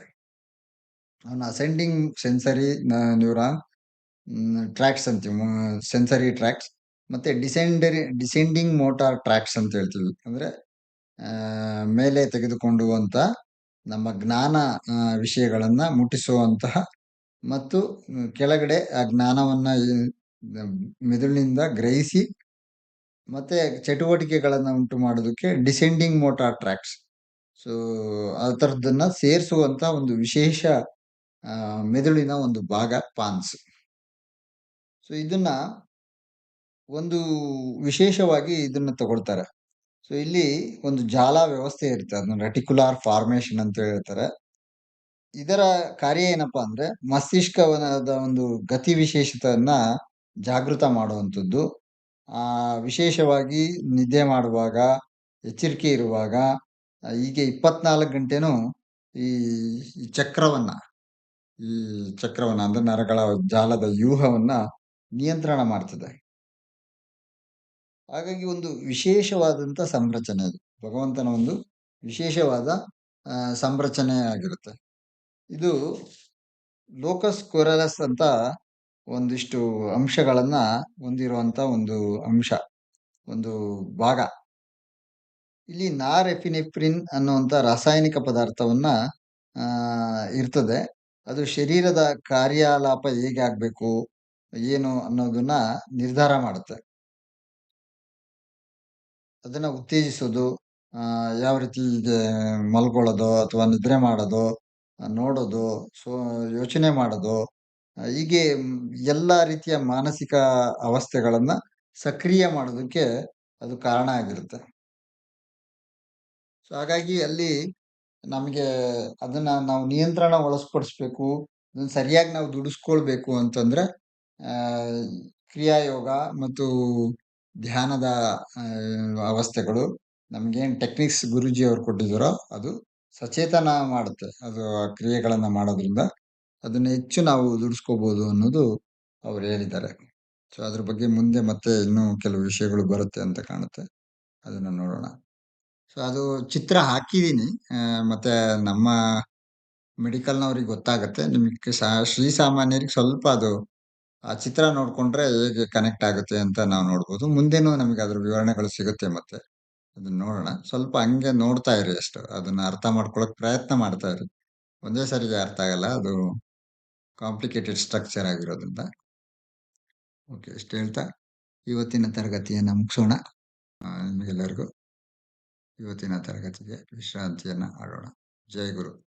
ಅವನ ಅಸೆಂಡಿಂಗ್ ಸೆನ್ಸರಿ ನ್ಯೂರಾನ್ ಟ್ರ್ಯಾಕ್ಟ್ಸ್ ಅಂತೀವಿ. ಸೆನ್ಸರಿ ಟ್ರ್ಯಾಕ್ಟ್ಸ್ ಮತ್ತೆ ಡಿಸೆಂಡಿಂಗ್ ಮೋಟಾರ್ ಟ್ರ್ಯಾಕ್ಟ್ಸ್ ಅಂತ ಹೇಳ್ತೀವಿ. ಅಂದ್ರೆ ಮೇಲೆ ತೆಗೆದುಕೊಂಡುವಂತ ನಮ್ಮ ಜ್ಞಾನ ವಿಷಯಗಳನ್ನ ಮುಟ್ಟಿಸುವಂತಹ ಮತ್ತು ಕೆಳಗಡೆ ಆ ಜ್ಞಾನವನ್ನ ಮೆದುಳಿನಿಂದ ಗ್ರಹಿಸಿ ಮತ್ತೆ ಚಟುವಟಿಕೆಗಳನ್ನ ಉಂಟು ಮಾಡೋದಕ್ಕೆ ಡಿಸೆಂಡಿಂಗ್ ಮೋಟಾರ್ ಟ್ರ್ಯಾಕ್ಟ್ಸ್. ಸೊ ಆ ತರದನ್ನ ಸೇರಿಸುವಂತ ಒಂದು ವಿಶೇಷ ಮೆದುಳಿನ ಒಂದು ಭಾಗ ಪಾನ್ಸ್. ಸೊ ಇದನ್ನ ಒಂದು ವಿಶೇಷವಾಗಿ ಇದನ್ನ ತಗೊಳ್ತಾರೆ. ಸೊ ಇಲ್ಲಿ ಒಂದು ಜಾಲ ವ್ಯವಸ್ಥೆ ಇರುತ್ತೆ. ಅದನ್ನ ರೆಟಿಕ್ಯುಲಾರ್ ಫಾರ್ಮೇಶನ್ ಅಂತ ಹೇಳ್ತಾರೆ. ಇದರ ಕಾರ್ಯ ಏನಪ್ಪಾ ಅಂದ್ರೆ ಮಸ್ತಿಷ್ಕವನದ ಒಂದು ಗತಿ ವಿಶೇಷತೆಯನ್ನ ಜಾಗೃತ ಮಾಡುವಂಥದ್ದು. ವಿಶೇಷವಾಗಿ ನಿದ್ದೆ ಮಾಡುವಾಗ, ಎಚ್ಚರಿಕೆ ಇರುವಾಗ, ಹೀಗೆ 24 ಗಂಟೆನೂ ಈ ಈ ಚಕ್ರವನ್ನ ಈ ಚಕ್ರವನ್ನ ಅಂದ್ರೆ ನರಗಳ ಜಾಲದ ವ್ಯೂಹವನ್ನ ನಿಯಂತ್ರಣ ಮಾಡ್ತದೆ. ಹಾಗಾಗಿ ಒಂದು ವಿಶೇಷವಾದಂತ ಸಂರಚನೆ ಅದು. ಭಗವಂತನ ಒಂದು ವಿಶೇಷವಾದ ಸಂರಚನೆ ಆಗಿರುತ್ತೆ. ಇದು ಲೋಕಸ್ ಕೊರಲಸ್ ಅಂತ ಒಂದಿಷ್ಟು ಅಂಶಗಳನ್ನ ಹೊಂದಿರುವಂತ ಒಂದು ಅಂಶ, ಒಂದು ಭಾಗ. ಇಲ್ಲಿ ನಾರೆಫಿನೆಫ್ರಿನ್ ಅನ್ನುವಂತ ರಾಸಾಯನಿಕ ಪದಾರ್ಥವನ್ನ ಇರ್ತದೆ. ಅದು ಶರೀರದ ಕಾರ್ಯಾಲಾಪ ಹೇಗೆ ಆಗ್ಬೇಕು, ಏನು ಅನ್ನೋದನ್ನ ನಿರ್ಧಾರ ಮಾಡುತ್ತೆ. ಅದನ್ನ ಉತ್ತೇಜಿಸೋದು, ಯಾವ ರೀತಿ ಹೀಗೆ ಮಲ್ಕೊಳ್ಳೋದು ಅಥವಾ ನಿದ್ರೆ ಮಾಡೋದು, ನೋಡೋದು, ಸೊ ಯೋಚನೆ ಮಾಡೋದು, ಹೀಗೆ ಎಲ್ಲಾ ರೀತಿಯ ಮಾನಸಿಕ ಅವಸ್ಥೆಗಳನ್ನ ಸಕ್ರಿಯ ಮಾಡೋದಕ್ಕೆ ಅದು ಕಾರಣ ಆಗಿರುತ್ತೆ. ಸೊ ಹಾಗಾಗಿ ಅಲ್ಲಿ ನಮ್ಗೆ ಅದನ್ನ ನಾವು ನಿಯಂತ್ರಣ ಒಳಪಡಿಸ್ಬೇಕು. ಅದನ್ನ ಸರಿಯಾಗಿ ನಾವು ದುಡಿಸ್ಕೊಳ್ಬೇಕು ಅಂತಂದ್ರೆ ಆ ಕ್ರಿಯಾಯೋಗ ಮತ್ತು ಧ್ಯಾನದ ಅವಸ್ಥೆಗಳು ನಮ್ಗೇನ್ ಟೆಕ್ನಿಕ್ಸ್ ಗುರೂಜಿ ಅವ್ರು ಕೊಟ್ಟಿದ್ದಾರೋ ಅದು ಸಚೇತನ ಮಾಡುತ್ತೆ. ಅದು ಆ ಕ್ರಿಯೆಗಳನ್ನ ಮಾಡೋದ್ರಿಂದ ಅದನ್ನ ಹೆಚ್ಚು ನಾವು ದುಡಿಸ್ಕೋಬಹುದು ಅನ್ನೋದು ಅವ್ರು ಹೇಳಿದ್ದಾರೆ. ಸೊ ಅದ್ರ ಬಗ್ಗೆ ಮುಂದೆ ಮತ್ತೆ ಇನ್ನೂ ಕೆಲವು ವಿಷಯಗಳು ಬರುತ್ತೆ ಅಂತ ಕಾಣುತ್ತೆ. ಅದನ್ನ ನೋಡೋಣ. ಸೊ ಅದು ಚಿತ್ರ ಹಾಕಿದೀನಿ. ಮತ್ತೆ ನಮ್ಮ ಮೆಡಿಕಲ್‌ನವ್ರಿಗೆ ಗೊತ್ತಾಗತ್ತೆ. ನಿಮ್ಗೆ ಶ್ರೀ ಸಾಮಾನ್ಯರಿಗೆ ಸ್ವಲ್ಪ ಅದು ಆ ಚಿತ್ರ ನೋಡ್ಕೊಂಡ್ರೆ ಹೇಗೆ ಕನೆಕ್ಟ್ ಆಗುತ್ತೆ ಅಂತ ನಾವು ನೋಡ್ಬೋದು. ಮುಂದೆನೂ ನಮಗೆ ಅದ್ರ ವಿವರಣೆಗಳು ಸಿಗುತ್ತೆ ಮತ್ತೆ. ಅದನ್ನ ನೋಡೋಣ. ಸ್ವಲ್ಪ ಹಂಗೆ ನೋಡ್ತಾ ಇರಿ ಅಷ್ಟು. ಅದನ್ನ ಅರ್ಥ ಮಾಡ್ಕೊಳಕ್ ಪ್ರಯತ್ನ ಮಾಡ್ತಾ ಇರಿ. ಒಂದೇ ಸಾರಿಗೆ ಅರ್ಥ ಆಗಲ್ಲ. ಅದು ಕಾಂಪ್ಲಿಕೇಟೆಡ್ ಸ್ಟ್ರಕ್ಚರ್ ಆಗಿರೋದ್ರಿಂದ. ಓಕೆ. ಇಷ್ಟು ಹೇಳ್ತಾ ಇವತ್ತಿನ ತರಗತಿಯನ್ನ ಮುಗಿಸೋಣ. ನಿಮಗೆಲ್ಲರಿಗೂ ಇವತ್ತಿನ ತರಗತಿಗೆ ವಿಶ್ರಾಂತಿಯನ್ನ ಆಡೋಣ. ಜೈ ಗುರು.